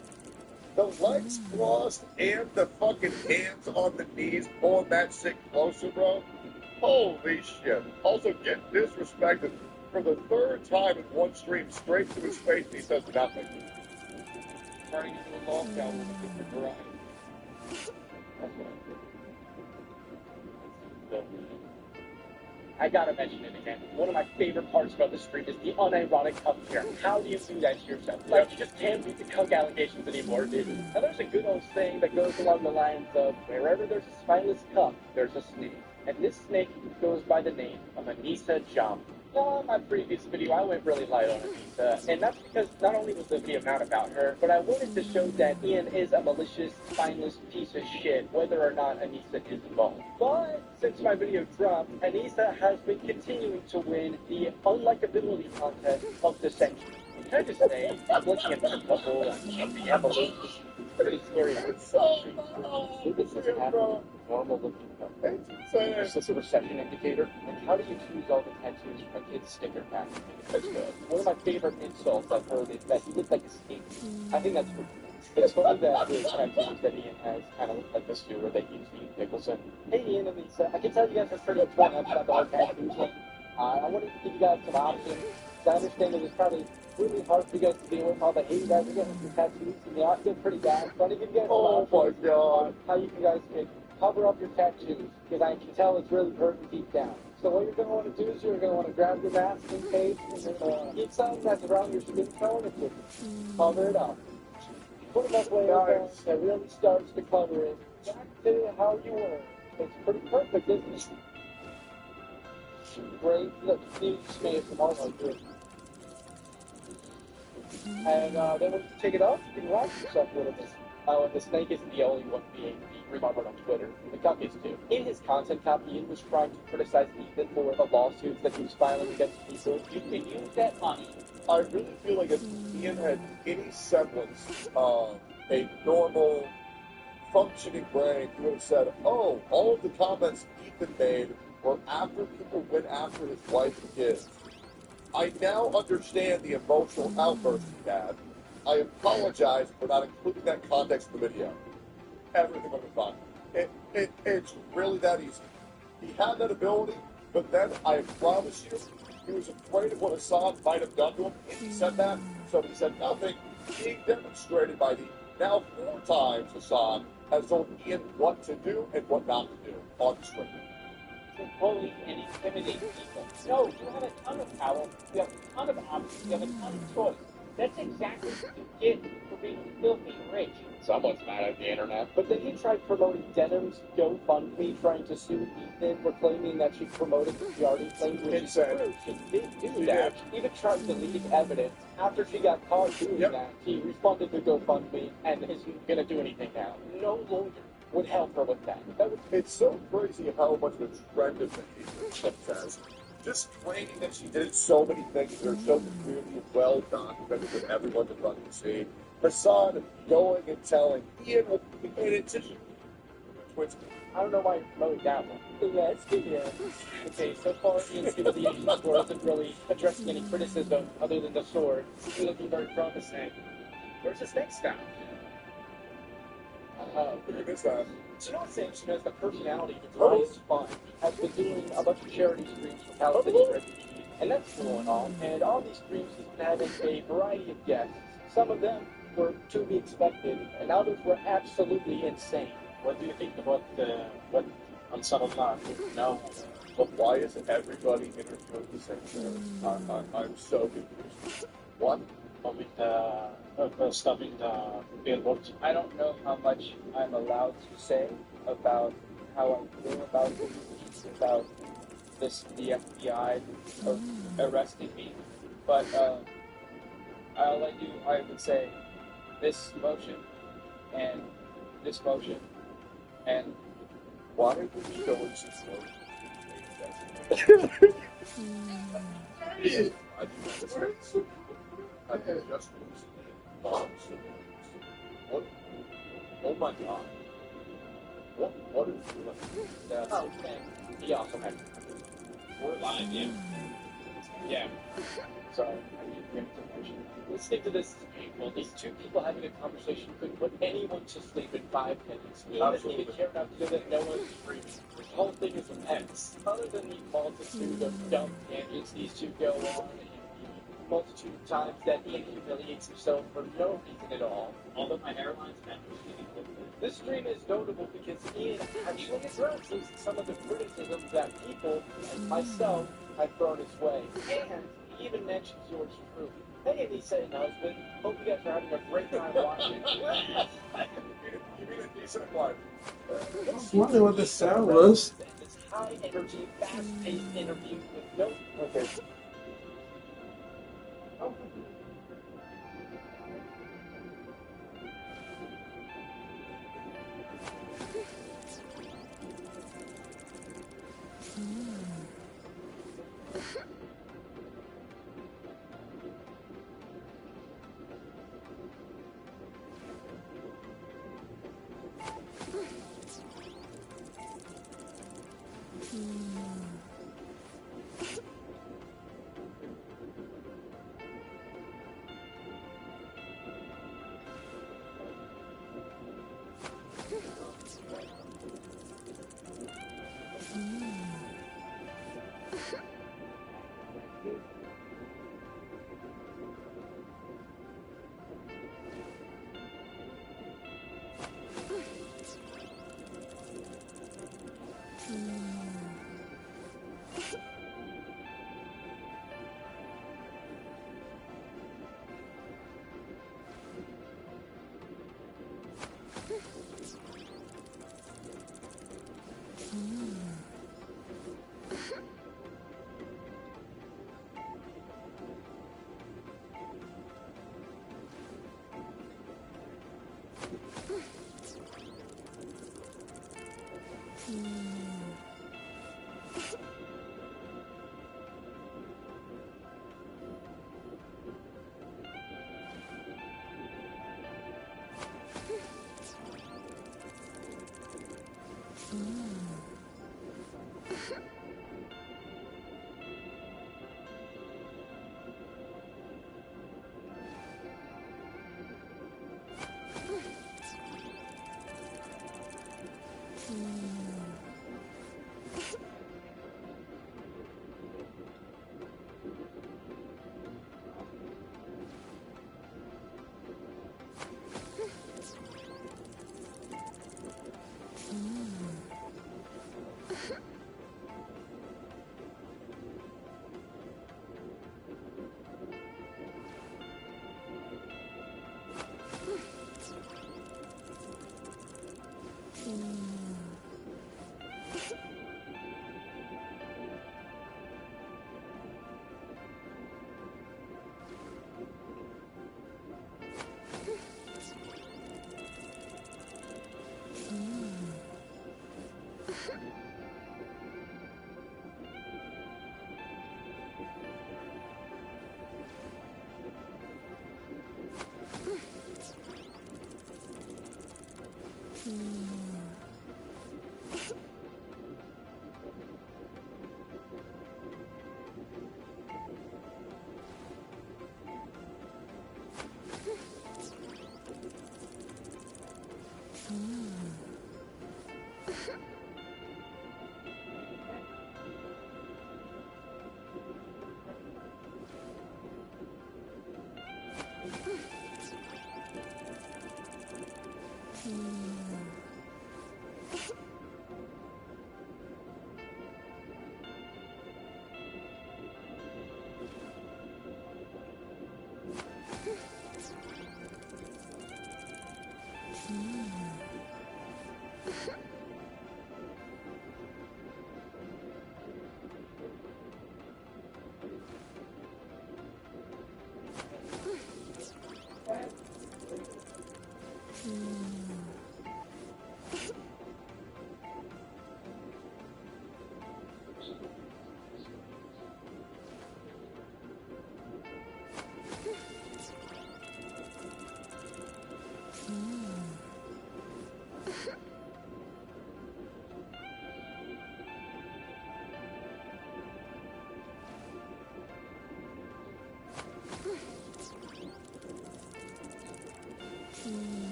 The legs crossed and the fucking hands on the knees pulling that shit closer, bro. Holy shit. Also, get disrespected for the third time in one stream straight to his face and he says nothing. Turning into a log cabin with a different variety. That's what I did. I gotta mention it again. One of my favorite parts about the stream is the unironic cup chair. How do you do that to yourself? Like, you just can't beat the cuck allegations anymore, dude. Now, there's a good old saying that goes along the lines of, wherever there's a spineless cup, there's a snake. And this snake goes by the name of Anissa Jam. Now, in my previous video, I went really light on Anissa, and that's because not only was the video not about her, but I wanted to show that Ian is a malicious, spineless piece of shit, whether or not Anissa is involved. But since my video dropped, Anissa has been continuing to win the unlikability contest of the century. Can I just say, I'm looking at the couple and the evolution. It's pretty scary. It's so this is happening. Normal looking couple. Is this a recession indicator? And how do you choose all the tattoos from a kid's sticker pack? That's good. One of my favorite insults I've heard is that he looks like a skate. I think that's pretty cool. It's funny that the tattoos that Ian has kind of look like the sewer that used Ian Nicholson. Hey Ian and Lisa, I can tell you guys are pretty upset about the whole tattoos thing. I wanted to give you guys some options. I understand that it's probably really hard for you guys to deal with all the hate you guys are getting with your tattoos, and they all feel pretty bad. So I want to give you guys some options. God. How you guys can cover up your tattoos, because I can tell it's really hurting deep down. So what you're going to want to do is you're going to want to grab your masking tape and you're going to get something that's around your skin tone and just cover it up. Put enough layer on that really starts to cover it. Back to how you were. It's pretty perfect, isn't it? Great. Look, you just made it from all like this. And then when you take it off, you can relax yourself a little bit. Oh, and the snake isn't the only one being remarked on Twitter. The cuck is too. In his content copy, Ian was trying to criticize Ethan for the lawsuits that he was filing against people. You can use that money. I really feel like if Ian had any semblance of a normal, functioning brain, he would have said, oh, all of the comments Ethan made were after people went after his wife and kids. I now understand the emotional outburst he had. I apologize for not including that context in the video. Everything would have been fine. It's really that easy. He had that ability, but then I promise you, he was afraid of what Hassan might have done to him if he said that, so he said nothing, being demonstrated by the now 4 times Hassan has told Ian what to do and what not to do on the screen. To bully and intimidate people. No, you have a ton of power, you have a ton of options, you have a ton of choice. That's exactly what you get for being filthy rich. Someone's mad at the internet. But then he tried promoting Denim's GoFundMe, trying to sue Ethan for claiming that she promoted the PRD claims, which is true. She did do that. She even tried to leak evidence. After she got caught doing that, he refunded the GoFundMe and isn't going to do anything now. No lawyer would help her with that. It's so crazy how much of a trend of behavior says. Just claiming that she did so many things that are so clearly well documented for everyone to run to see. Hassan going and telling Ian what he made it to Twitch. I don't know why you're promoting that one. Let's begin. Okay, so far Ian's humiliation score isn't really addressing any criticism other than the sword. It's looking very promising. Where's his next step? This time. Samson has the personality to draw his fun. Has been doing a bunch of charity streams for Palestinian refugees, and that's going on. And on these streams, he's been having a variety of guests. Some of them were to be expected, and others were absolutely insane. What do you think about what Ansarullah now? But why is everybody interviewing the same person? I'm so confused. What? With stopping the billboard. I don't know how much I'm allowed to say about how I feel about the FBI arresting me, but I would say this motion and this motion and why are you showing support? I do understand. I can just what? Oh my god. What is that? Oh, man. He also had. We're live, yeah. Yeah. Sorry, I need your information. Listening to this, well, these two people having a conversation could put anyone to sleep in 5 minutes. Even if you care enough to know that no one's screaming. The whole thing is immense. Other than the multitude of dumb tangents these two go on, multitude of times that Ian humiliates himself for no reason at all. Although my hairline's been this stream is notable because Ian actually addresses some of the criticisms that people, and myself, have thrown his way. And he even mentions yours truly. Hey, and he said, husband, hope you guys are having a great time watching. You mean a decent wife? I wonder what the sound was. This high energy, fast paced interview with no. Okay.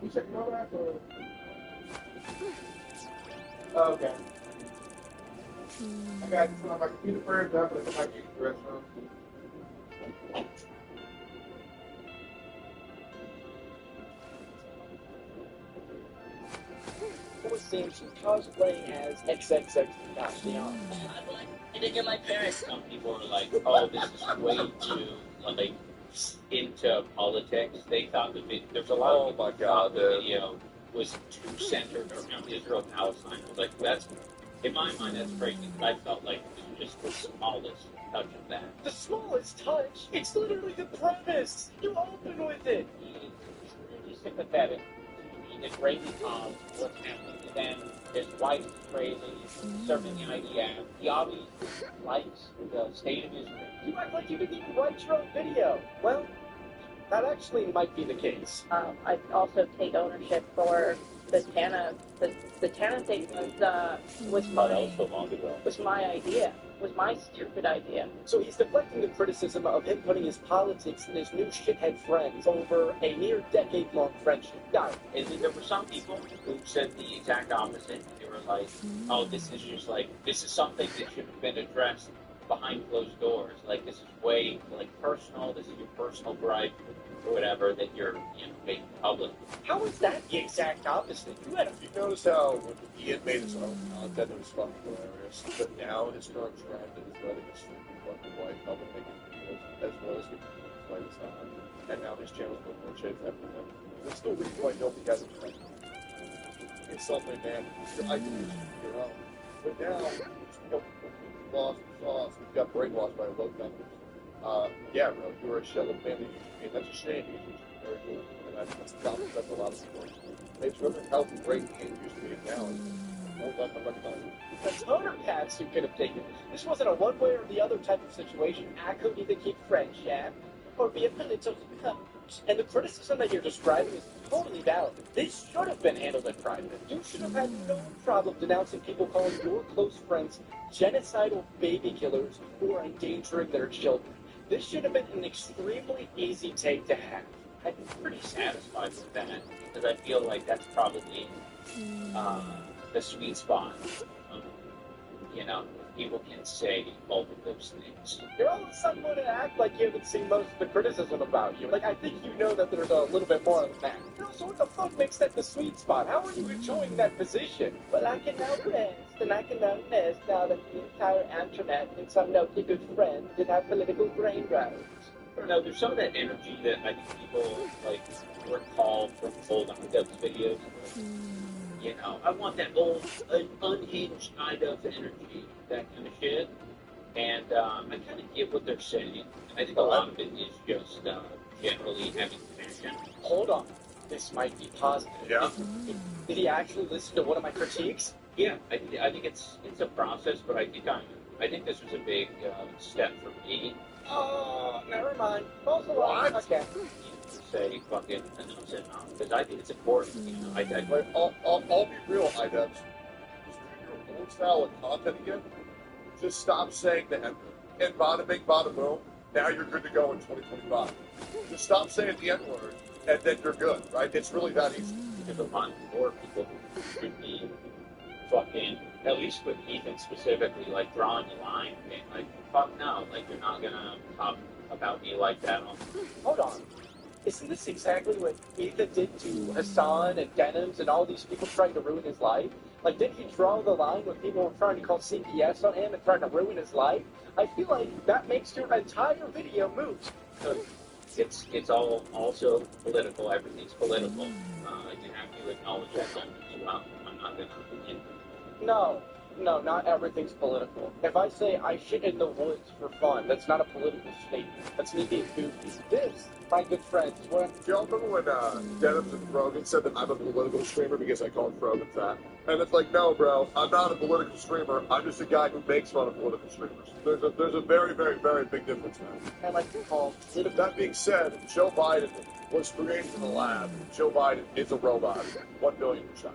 You checking over that or? Oh, okay. I got this on my computer first, I'm gonna come back to the restaurant. It seems she's cosplaying as XXX Tentacion. I think in my parents, some people are like, oh, this is way too, like, into politics. They thought there's a lot of people who thought the video was too centered around Israel Palestine. I was like, that's, in my mind, that's crazy. I felt like it was just the smallest touch of that. The smallest touch? It's literally the premise! You open with it! He's really sympathetic. He's greatly calm what's happening to them. His wife is crazy, serving the IDF. He obviously likes the state of Israel. You act like you didn't even write your own video. Well, that actually might be the case. I also take ownership for the Tana. The Tana thing was my idea. Was my stupid idea. So he's deflecting the criticism of him putting his politics and his new shithead friends over a near decade-long friendship. Got it. And there were some people who said the exact opposite. They were like, oh, this is just like, this is something that should have been addressed behind closed doors. Like, this is way, like, personal. This is your personal gripe or whatever that you're, making public. How is that the exact opposite? You notice how when Ian made his own content, it was fucking hilarious. But now his current trend is letting his fucking white public make videos as well as get like his on. And now his channel's going more shit than him. There's still really quite no because of that. It's something, man. Your ideas your own. But now, lost the sauce. We got brainwashed by low numbers. Yeah, bro, you were a shell of man that you used to be, and that's a shame because you used to be very good. And that's a lot of people. It's really how great the game used to be, and now it's not recognized. The toner paths you could have taken. This wasn't a one way or the other type of situation. I could either keep friendship or be a political coach. And the criticism that you're describing is totally valid. This should have been handled in private. You should have had no problem denouncing people calling your close friends genocidal baby killers who are endangering their children. This should have been an extremely easy take to have. I'd be pretty satisfied with that because I feel like that's probably the sweet spot. People can say both of those things. You're all of a sudden going to act like you haven't seen most of the criticism about you. Like, I think you know that there's a little bit more on that. So what the fuck makes that the sweet spot? How are you enjoying that position? Well, I can now rest, and I can now rest now that the entire internet thinks I'm no good friend and have political brain routes. I don't know, there's some of that energy that I think people, recall from old IDubbbz videos. I want that old, unhinged IDubbbz energy, that kind of shit. And I kind of get what they're saying. I think a lot of it is just generally having passion. Hold on. This might be positive. Yeah? Did he actually listen to one of my critiques? Yeah, I think it's a process, but I think this was a big step for me. Oh, never mind. Also, what? Okay. Say fucking announce it now because I think it's important. I'll be real, IDubbbz. Just do your old style of content again. Just stop saying the N-word. And bada bing, bada boom. Now you're good to go in 2025. Just stop saying the N-word, and then you're good, right? It's really that easy. Because a lot more people who should be fucking, at least with Ethan specifically, like drawing the line, being like, fuck no, like you're not gonna talk about me like that on. Hold on. Isn't this exactly what Ethan did to Hassan and Denims and all these people trying to ruin his life? Like, didn't he draw the line when people were trying to call CPS on him and trying to ruin his life? I feel like that makes your entire video moot. It's all also political. Everything's political. You have to acknowledge that. I'm not gonna. No, not everything's political. If I say I shit in the woods for fun, that's not a political statement. That's me being goofy. This, my good friends, is what Do y'all remember when Denims and Rogan said that I'm a political streamer because I called Rogan fat? And it's like, no, bro, I'm not a political streamer. I'm just a guy who makes fun of political streamers. There's a very, very, very big difference, man. I like to call. That being said, Joe Biden was created in a lab. Joe Biden is a robot. 1 billion%.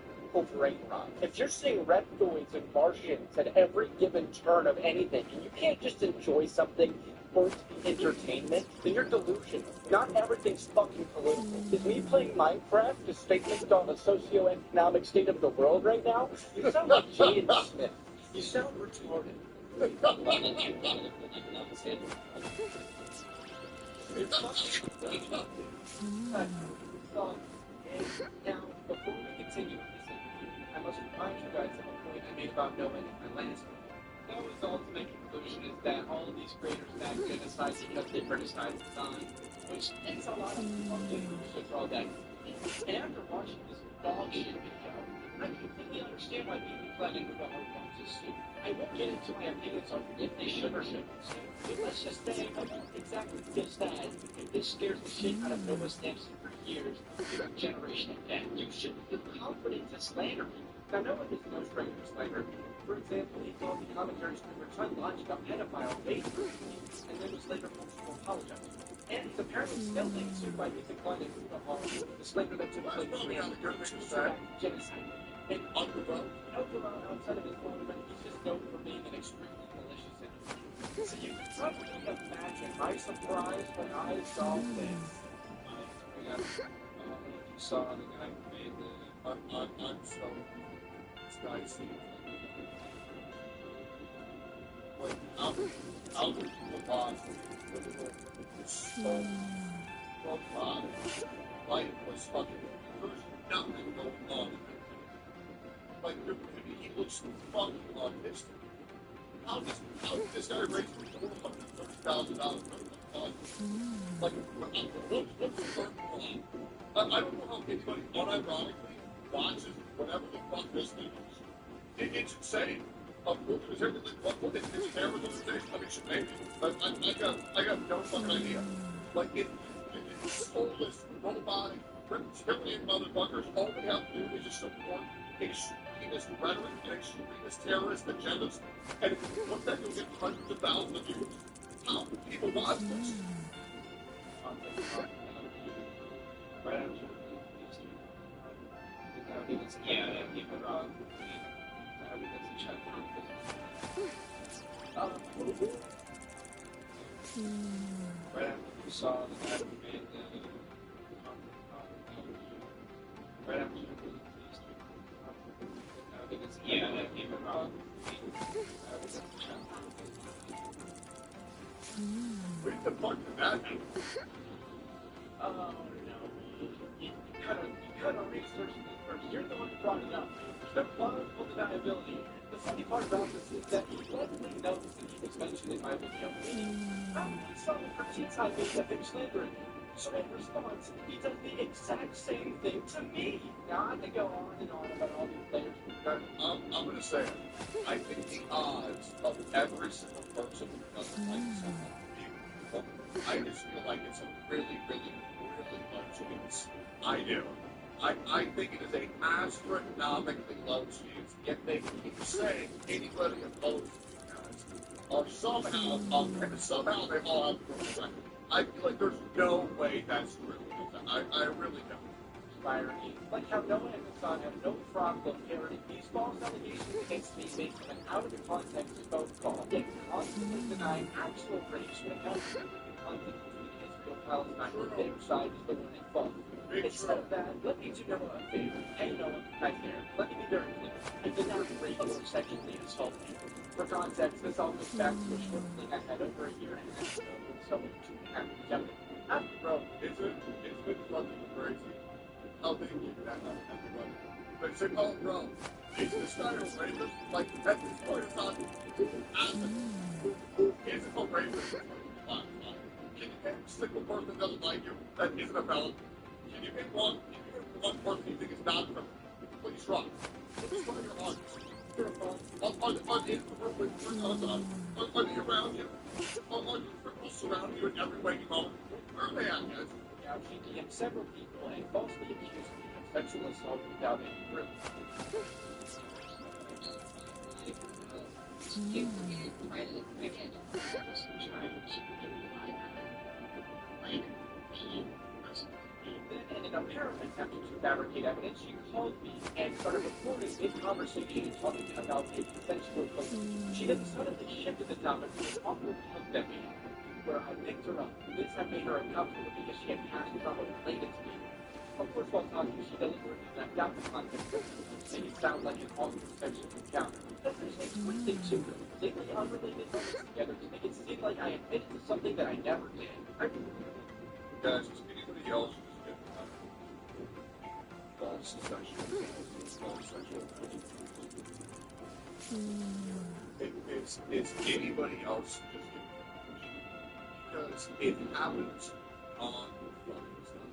Brain rot. If you're seeing reptoids and Martians at every given turn of anything, and you can't just enjoy something for it to be entertainment, then you're delusional. Not everything's fucking political. Is me playing Minecraft a statement on the socioeconomic state of the world right now? You sound like Jaden Smith. You sound retarded. Now, before we continue, I must remind you guys of a point I made about Noah in my last one. Noah's ultimate conclusion is that all of these creators back genocide because they criticize design, which takes a lot of fucking research all day. And after watching this dog shit video, I completely understand why people plan into the hard boxes too. I won't get into my opinions on if they should or shouldn't sue, but let's just say I don't exactly just that. If this scares the shit out of Noah Sampson for years, you're a generation of death. You shouldn't feel confident to slander me. Now, Noah is no stranger to slander. For example, he called the commentary streamer Chun Lodge a pedophile basically, and then was later forced to apologize. And he's apparently still being sued by Music London for the harm, the slander that took place in genocide. And unprovoked, outside of his government, he's just known for being an extremely malicious enemy. So you can probably imagine my surprise when I saw this. You saw the guy who made the unstone. This guy seems like Albert LaBon's so robotic. Life was fucking, there's nothing going on. Like, he looks fucking autistic. How does this guy raise $430,000 for like, I don't know how anybody unironically watches whatever the fuck this thing is. It's insane. What is his camera doing today? I mean, maybe. I got no fucking idea. Like, it's soulless, robotic, reptilian motherfuckers. All they have to do is just support extremist rhetoric and extremist terrorist agendas. And what that you'll get hundreds of thousands of views. How do people watch this? Right after you saw the guy who made the right after you Read the fuck did that mean? Oh no. You kind of researched this first. You're the one who brought it up. There's no plausible deniability. The funny part about this is that he blatantly knows that he was mentioned in my video. He saw the critiques I made that they were slandering me. So in response, he does the exact same thing to me. Now I could go on and on about all these players. I'm gonna say it. I think the odds of every single person who doesn't like someone, I just feel like it's a really, really, really low chance. I do. I think it is an astronomically low chance. Yet they keep saying anybody opposed to you guys are somehow they all have proof. I feel like there's no way that's true. I really don't. Irony. Like how Noah and Hassan have no problem parroting these false allegations against me based on an out-of-context phone call, yet constantly denying actual rapes when it comes to conflict between Israel and Palestine, where their side is the one at fault. Instead of that, let me do Noah a favor. Hey Noah, right there. Let me be very clear. If did not rape or sexually assault me. For context, this all goes back to a short fling I had over a year and a half ago with someone 2.5 years younger. I'm grown. It's been fucking crazy. How they get that out of everybody. But it's like, oh, bro, is this guy a rapist? Like, at this point, it's not. Is it a rapist? Fine. Can you name a single person that doesn't like you that isn't a felon? Can you name one person you think is not a felon? Please try. Just try your hardest. You're a felon. On in the room with your cousin. On around you. On your criminals surrounding you in every waking moment. Where are they at, guys? Now, she DM'd several people and falsely accused me of sexual assault without any proof. Then, in an apparent attempt to fabricate evidence, she called me and started recording this conversation talking about a consensual closing. She then suddenly shifted the topic to an awkward hug that we had, where I picked her up. This had made her uncomfortable because she had past trauma related to me. Of course, while talking, she deliberately left out the context of it, making it sound like an awkward sexual encounter. Then there's a twisted two completely unrelated things together to make it seem like I admitted to something that I never did. Guys, is anybody else false sexual? Is anybody else just because it happens on fucking stuff.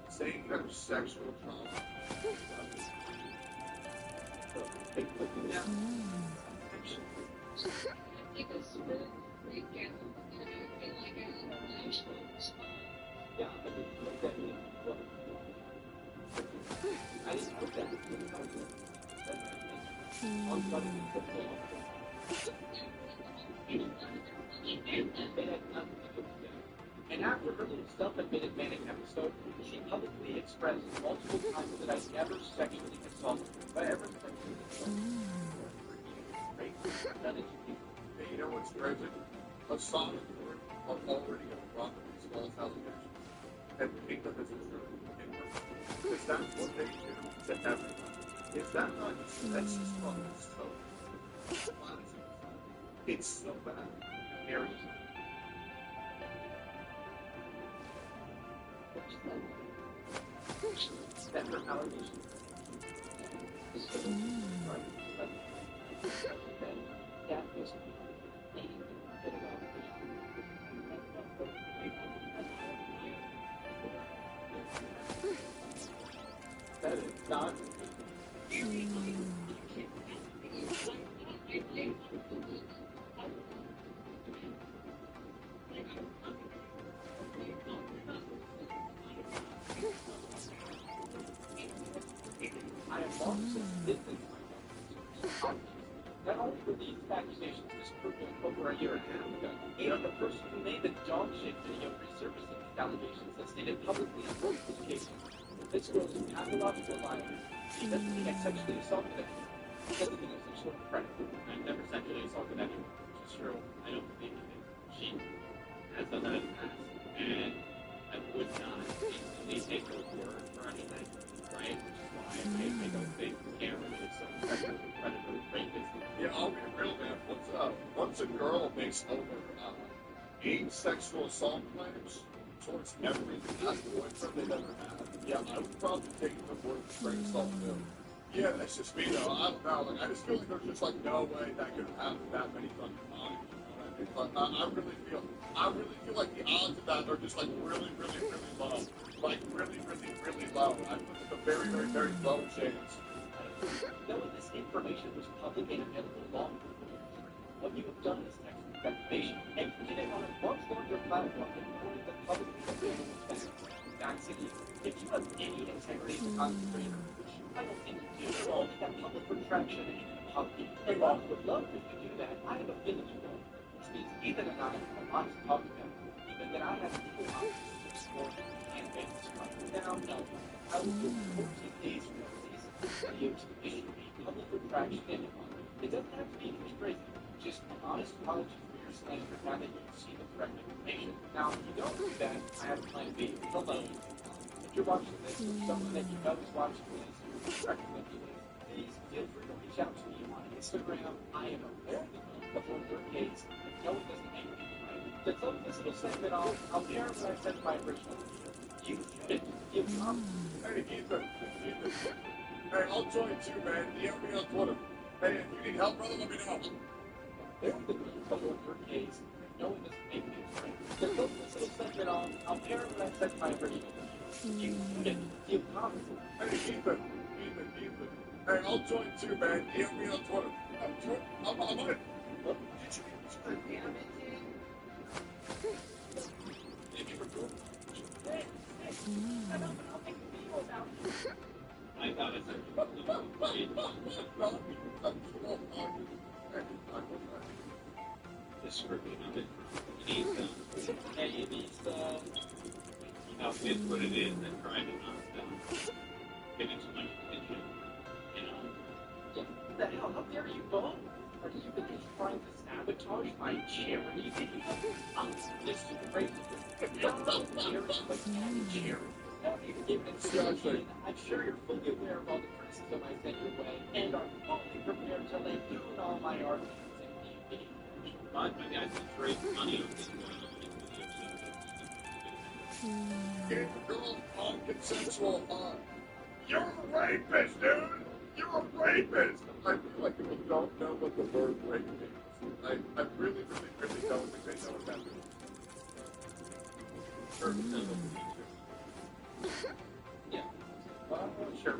Saying you have sexual trauma. Yeah, I didn't look at me. I didn't look at And after her little self-admitted manic episode, she publicly expressed multiple times that I never sexually assaulted her, but ever sexually assaulted her. Hey, you know what's crazy? A song are already going to rock these false allegations and think that this is true. Because that's what they do to everyone. Is that not that's just fucking so it's so bad. Very that her allegations. That is that is not I have long since distanced myself. Not only were these accusations disproven over a year and a half ago, even the person who made the dog shit video resurfacing these allegations that stated publicly in both these cases. This girl's a pathological liar. She doesn't think I sexually assaulted anyone. She doesn't think I'm some sort of predator. I've never sexually assaulted anyone, which is true. I don't believe in it. She has done that in the past, and I would not instantly take her word for anything, right? Which is why I don't think Cameron is some sexual predator rapist. Yeah, I'll be real, man. Once a girl makes over 8 sexual assault claims towards every last boyfriend they've ever had, yeah, I would probably take the word for grain of salt too. Yeah, that's just me though. I don't know. Like, I just feel like there's just like no way that could happen that many fucking times. You know what I mean? But I really feel like the odds of that are just like really, really, really low. Like really, really, really low. I put like a very, very, very low chance. Knowing this information was public and available long before what you have done is textbook defamation and putting it on a much larger platform than reporting the publicly available facts. That's it. If you have any integrity as a content creator, which I don't think you do, all that public retraction and an apology. And while I would love for you to do that, I have a village to go, which means either that I have a lot to talk about, even that I have legal options to explore and advance right now. No, I will give you 14 days from now. Video to issue a public retraction and apology. It doesn't have to be anything crazy. Just an honest apology for your slander now that you can see the correct information. Now, if you don't do that, I have plan B. Hello. If you're watching this, or someone that you know is watching this, recommend you this. please feel free to reach out to me on Instagram. I am available before your case. No, it doesn't make me right. The close this little segment, I'll share what I said in my original video. You come. Hey, Ethan. Hey, I'll join too, man. DM me on Twitter. Hey, if you need help, brother, let me know. Available before your case. No, it doesn't make me right. The close this little segment, I'll share what I said in my original video. You come. Hey, Ethan. Hey, I'll join too, man. DM me on Twitter. I'm on it. I thought it's description of it. Hey, it needs how fit what it is and try to not give it too much attention. You know? The hell, how dare you, Bo? Are you really trying to sabotage my charity video? I'm just crazy. Charity. I'm sure you're fully aware of all the criticism I sent your way and are fully prepared to lay down all my arguments if need be. But my guys can trade money on this Get girls on consensual high. You're a rapist, dude! You're a rapist! I feel like people don't know what the word rape means. I really don't think they know what that means. Yeah. Well, I'm really sure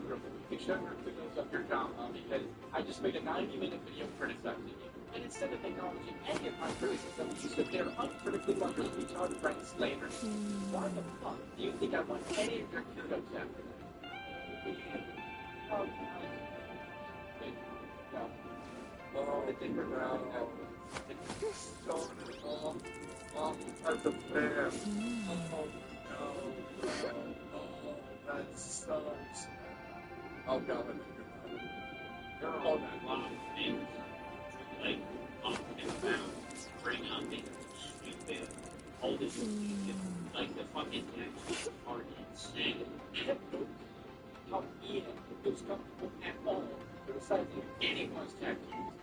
you should have videos of your drama because I just made a 90-minute video criticizing you. And instead of acknowledging any of my criticism, you sit there uncritically while your retard friend slanders. Why the fuck do you think I want any of your kudos after that? The thing around as a fan. That sucks. Oh god, You're all that lot of things. Like, talking about, bring up things stupid. All this like the fucking text are insane. How Ian feels comfortable at all criticizing anyone's tattoos.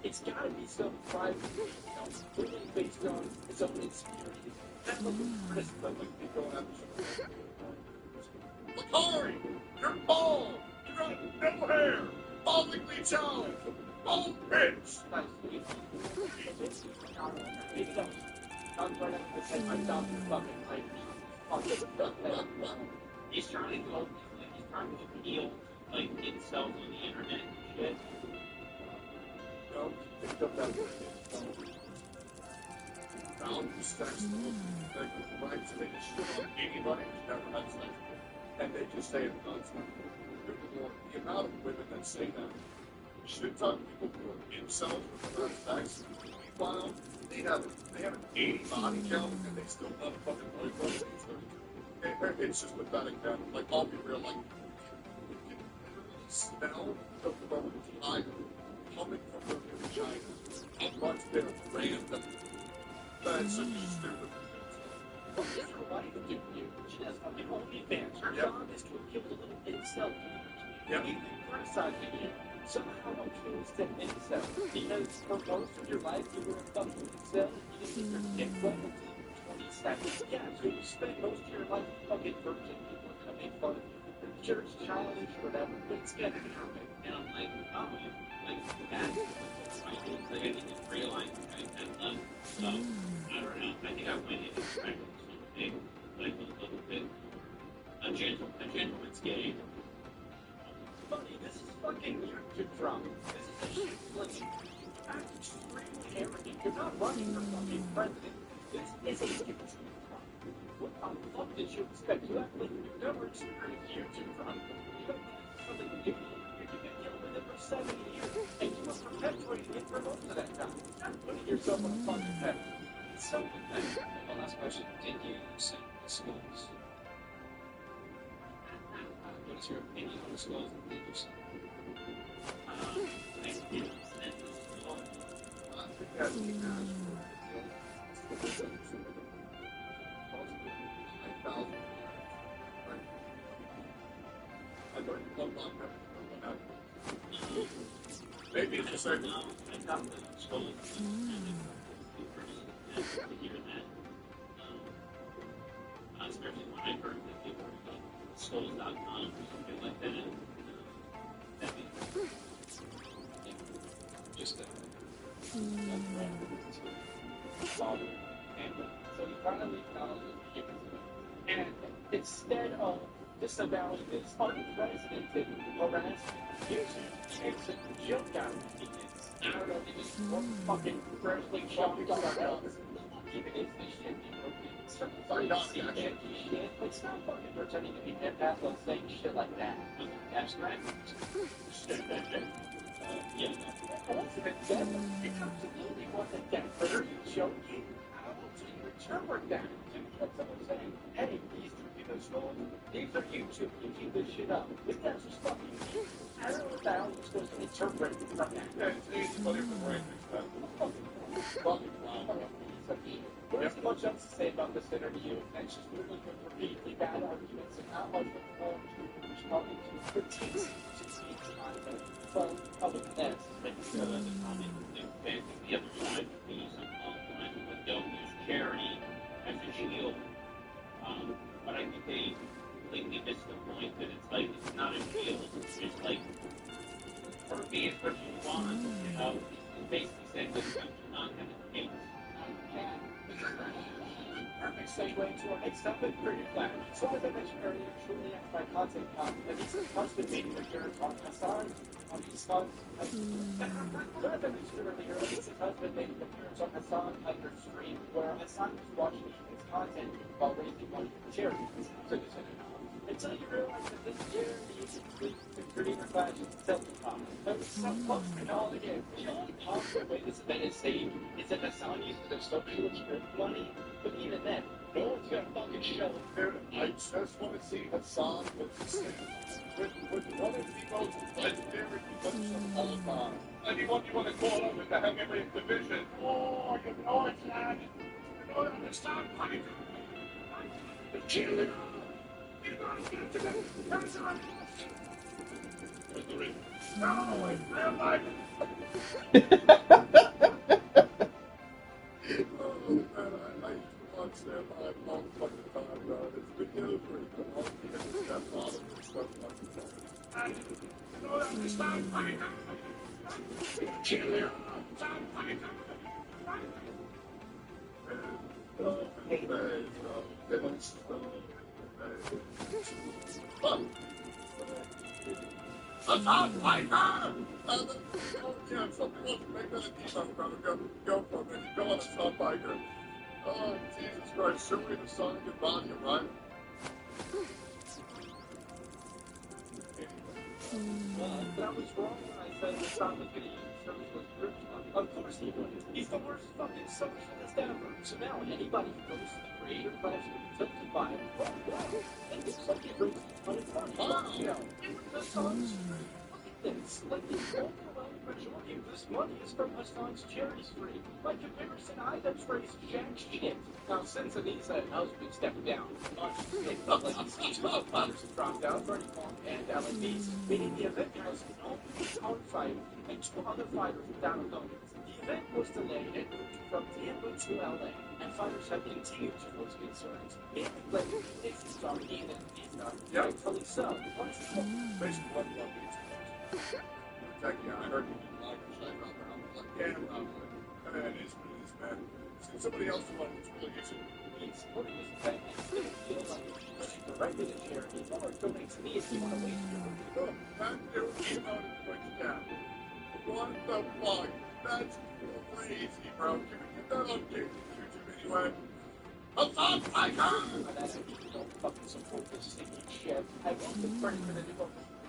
It's gotta be some private, really based on his own experience. That's what the criticism would be going after. Lakari, you're bald! You got no hair! Baldingly challenged! Bald bitch! He's trying to go, he's trying to appeal, like, himself on the internet and shit. No, picked up that found sex like right to make a shit on anybody who's never had sex. And they just say it nonstop. The amount of women that say that. You should talk to people who are incels with the sex. Meanwhile, they have an 80 body count and they still have a fucking boyfriend. It's just pathetic, man. Like, I'll be real, like, you can literally smell the fire coming from her vagina. How much they're random. That's such a stupid What is her wife do you? She does fucking OnlyFans. Her job is to appeal to little incel community. Anything criticizing you somehow appeals to incel. Because for most of your life you were a fucking incel and you didn't get your dick wet until 20 seconds. Yeah, so you spend most of your life fucking virgin. People are gonna make fun of you. You're childish or whatever, but it's gonna happen. And I'm like, oh, like, that's I didn't realize I had done. So, I don't know. I think I went into practice something, like, a little bit. A gentleman's game. Buddy, this is fucking YouTube drama. This is a shit flipping. Act extremely arrogant. You're not running for fucking president. This is a YouTube drama. What the fuck did you expect? You act like you've never experienced YouTube drama. You don't think this is something new. You've been dealing with it for 70 years, and you were perpetuating it for most of that time. You're putting yourself on a fucking pedestal. It's so pathetic. One last question. Did you send the schools? What is your opinion on the schools that did you send? I did send the schools. going to love on them. Maybe it's the same. Especially when I heard that people were going to Skulls.com or something like that. That'd be just father, and so he finally acknowledges the humans. And instead of disavowing this unprecedented harassment, YouTube takes a joke out of it. I don't know, they just fucking freshly chopped up even if the shit it's not fucking pretending to be empath saying shit like that. That's right. Yeah. Elizabeth said it absolutely wasn't that very joking. How do you interpret that? That's someone saying, hey, these two people stole these are YouTube, you keep this shit up. Isn't that just fucking I don't know what the hell you're supposed to interpret from that. Yeah, it's easy for them to break this stuff. There's much else to say about this interview, and it's just really good for repeatedly bad arguments and not much of a responding to critiques to see content from public events. But the other side of these don't use charity as a shield. But I think they completely missed the point that it's like it's not a shield. It's just like for me, it's what you want. You know, it's basically saying that you do not have a case. Perfect segue to our next topic, Creative Flash. So as I mentioned earlier, shortly after my content that he's husband made an appearance on Hassan on these songs. So as I mentioned earlier, his husband made an appearance on Hassan Hiker stream, where Hassan was watching his content while raising money for charity. So just until you realize that this charity the Creative Flash is self-pop. That was so close to all again. The only possible way this event is saved is if Hassan uses their social security money. But even then, no one's gonna fucking show it. I just want to see Hassan with one of the most legendary musicians of all time. Anyone you want to call up with the heavyweight division? Oh, you know it's not. You don't understand, buddy. The cheerleader. You gotta get to them. Hassan. No, it's real life. Oh, Jesus Christ, surely the song and volume, right? That was wrong when I said the song was going to use socialist groups. Of course he would. He's the worst fucking socialist ever. So now anybody who goes to the Creative Flash will testify, and it's like he brings money from you know, the songs. It's like the overwhelming majority of this money is from Hassan's charity stream. By comparison, items raise jack shit. Now, since Anissa and Husband stepped down, much like these fighters have dropped out, Freddie Funk and Alan Beast, meaning the event has only our fighter and two other fighters without opponents. The event was delayed and moved from Tampa to LA, and fighters have continued to voice concerns. Mainly blaming the issues on Ethan and rightfully so. Basically, what love is. Exactly, I heard you didn't like the shine out there. I'm like, yeah, it is what it is, man. Send somebody else to love it's really easy. He's supporting this event and still feels like he's pushing directly to charity, or donate to me if you want to waste your money. That never came out and breaks down. What the fuck? That's crazy, bro. Can we get that on YouTube anyway? Hassan Hiker! That actually don't fucking support this stinking shit. I won't be ready for the new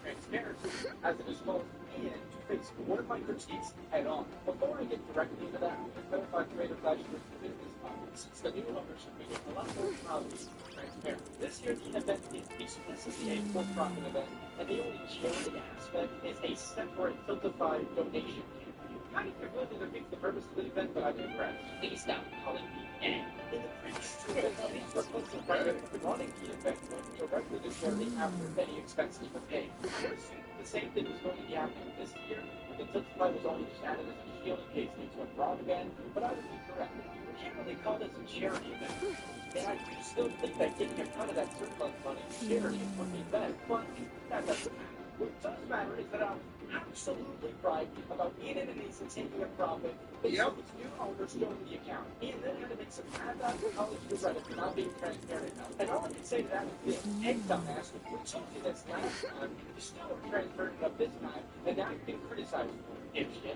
transparency as it is both and to face one of my critiques head on. Before I get directly into that, I'm going to clarify Creative Flash with the business model, since the new ownership made it a lot more transparent. This year, the event is explicitly a for-profit event, and the only charity aspect is a separate, filtrified donation campaign. kind of completely defeats the purpose of the event, but I'm impressed. Please stop calling me Anne. In the previous two events, these were supposed to private running the event went directly to charity after any expenses were paid. I assumed the same thing was going to be happening this year. The Intensify was only just added as a shield in case things went wrong again, but I would be correct. We can't really call this a charity event. And I do still think that giving a cut of that surplus money to charity would be better, but that doesn't matter. What does matter is that I'm absolutely right about Ian and Anissa taking a profit based on its new owners joining the account. Ian then had to make some add-on college to Reddit for not being transparent enough. And all I can say to that is this: hey, dumbass, we told you this last time, you still weren't transparent enough this time, and now you've been criticized for it, dipshit.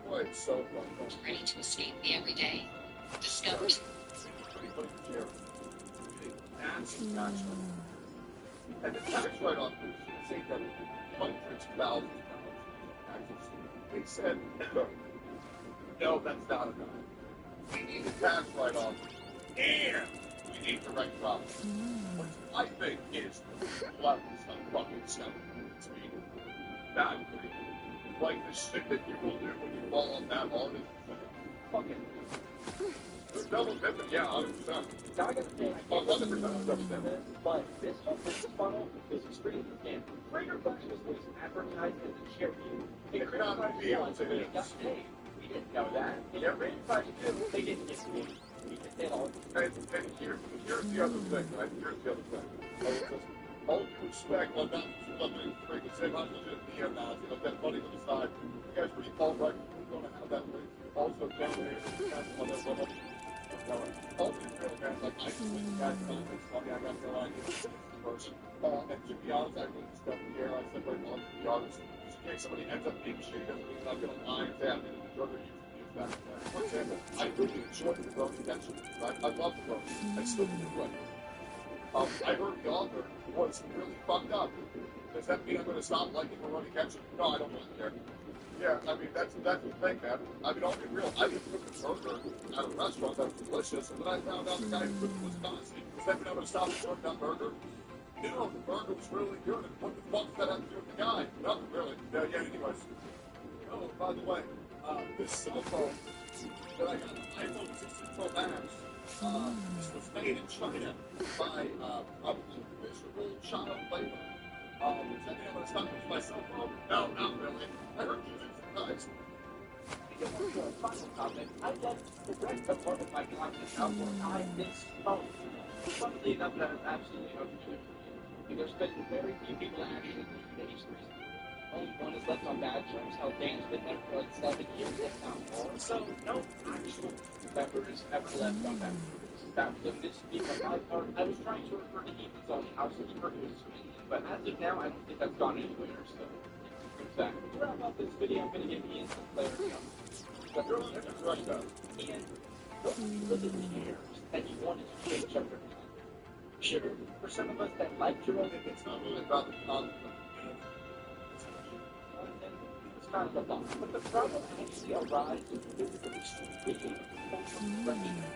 Wait, so Ready to escape the everyday. Discovered. That's gotcha. And the tax write-off was saved them hundreds of thousands of dollars. They said, no, that's not enough. We need a tax write-off, and we need direct profit. Which I think is what some fucking stuff to me. Not great. Like the shit that you will do when you fall on that hard is fucking. They're double dipping, yeah, 100%. Now I got to say, I can't 100% this, but this whole business funnel is extremely scam. Freighter Flex was always advertised as a charity. It could not be able to be. We didn't know that. And every Flex too, they didn't get me. We just did all. And here's the other thing, right? Here's the other thing. All due respect, I'm not freaking saying I'm legit neo-Nazi, but that money to the side. You guys really all right. We're going to have that way. Also, donated on that level. All these real guys, like, I just think you guys know this money. I got no idea this person. And to be honest, I really just don't care. I said right now, to be honest, just in case somebody ends up being shitty, doesn't mean I'm going to lie and say I didn't enjoy the use that. For example, I really enjoyed the Roman Convention. Right? I love the Roman. I still do it. I heard the author was really fucked up. Does that mean I'm going to stop liking Rurouni Kenshin? No, I don't really care. Yeah, I mean, that's the thing, man. I mean, I'll be real. I just cooked a burger at a restaurant that was delicious, and then I found out the guy who cooked it was Nazi. Does that mean I'm going to stop enjoying that burger? No, the burger was really good, and what the fuck does that have to do with the guy? Nothing, really. Yeah, anyways. Oh, by the way, this cell phone that I got, an iPhone 16 Pro Max, this was made in China by probably miserable child labor. Does that mean I'm going to stop using my cell phone? No, not really. I heard you use it nice. Final comment. I get the rest of one of my classes out where I miss phone. Funnily enough, that is absolutely no good. There's been very few people that actually engage recently. Only one is left on bad terms. Hell, Dan's been there for like 7 years, if not more. So, no actual member is ever left on bad terms. That was a misspeak on my part. I was trying to refer to Ethan's own house as Perkins, but as of now, I don't think that's gone anywhere, so. Exactly. To wrap up this video, I'm going to give Ian some clarity on this. But earlier in the Russia, Ian, what was it years that you wanted to change up your plan? Sure, for some of us that like Jerome, it's not really about the content. It's kind of a lot. But the problem actually arises with the extreme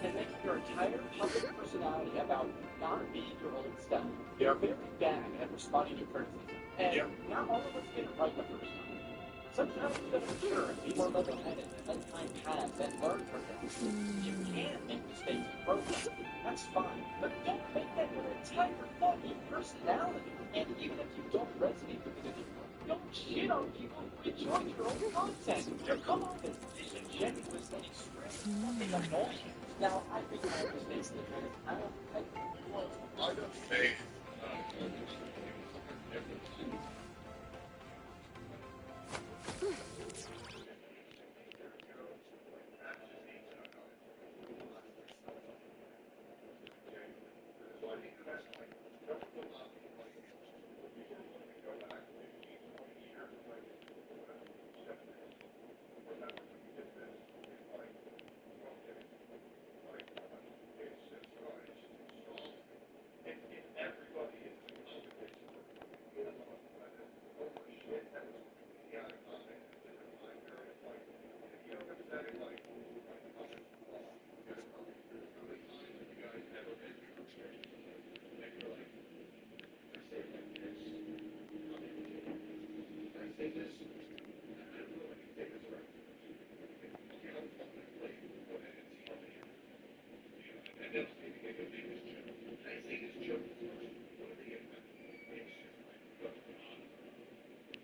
and make your entire public personality about not being your own self. You're very bad at responding to criticism. And not all of us get it right the first time. Sometimes you gotta mature and be more level-headed and let time pass and learn from them. You can make mistakes and grow from them. That's fine. But don't make that your entire fucking personality. And even if you don't resonate with it anymore, don't shit on people who enjoy your own content. Your come-off is disingenuous and extremely annoying. Now, I think my mistakes in the past, I don't say.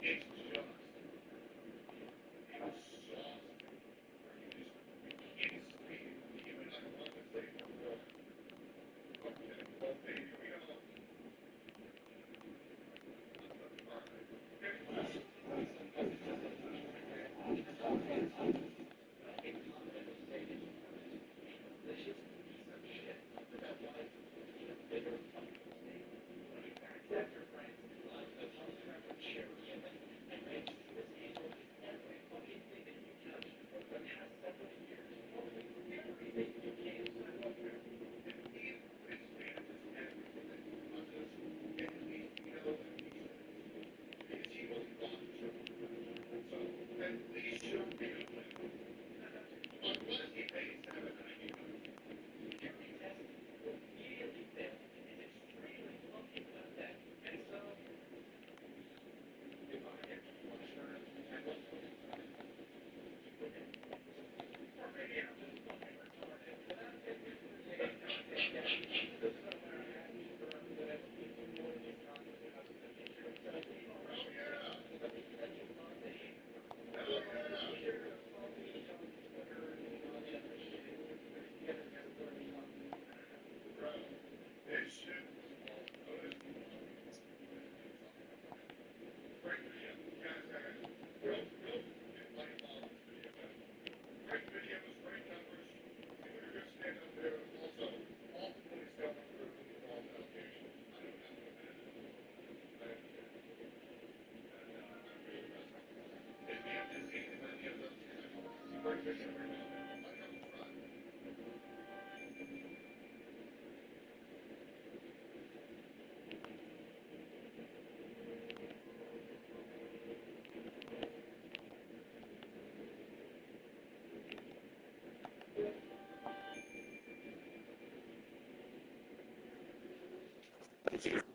Thank you.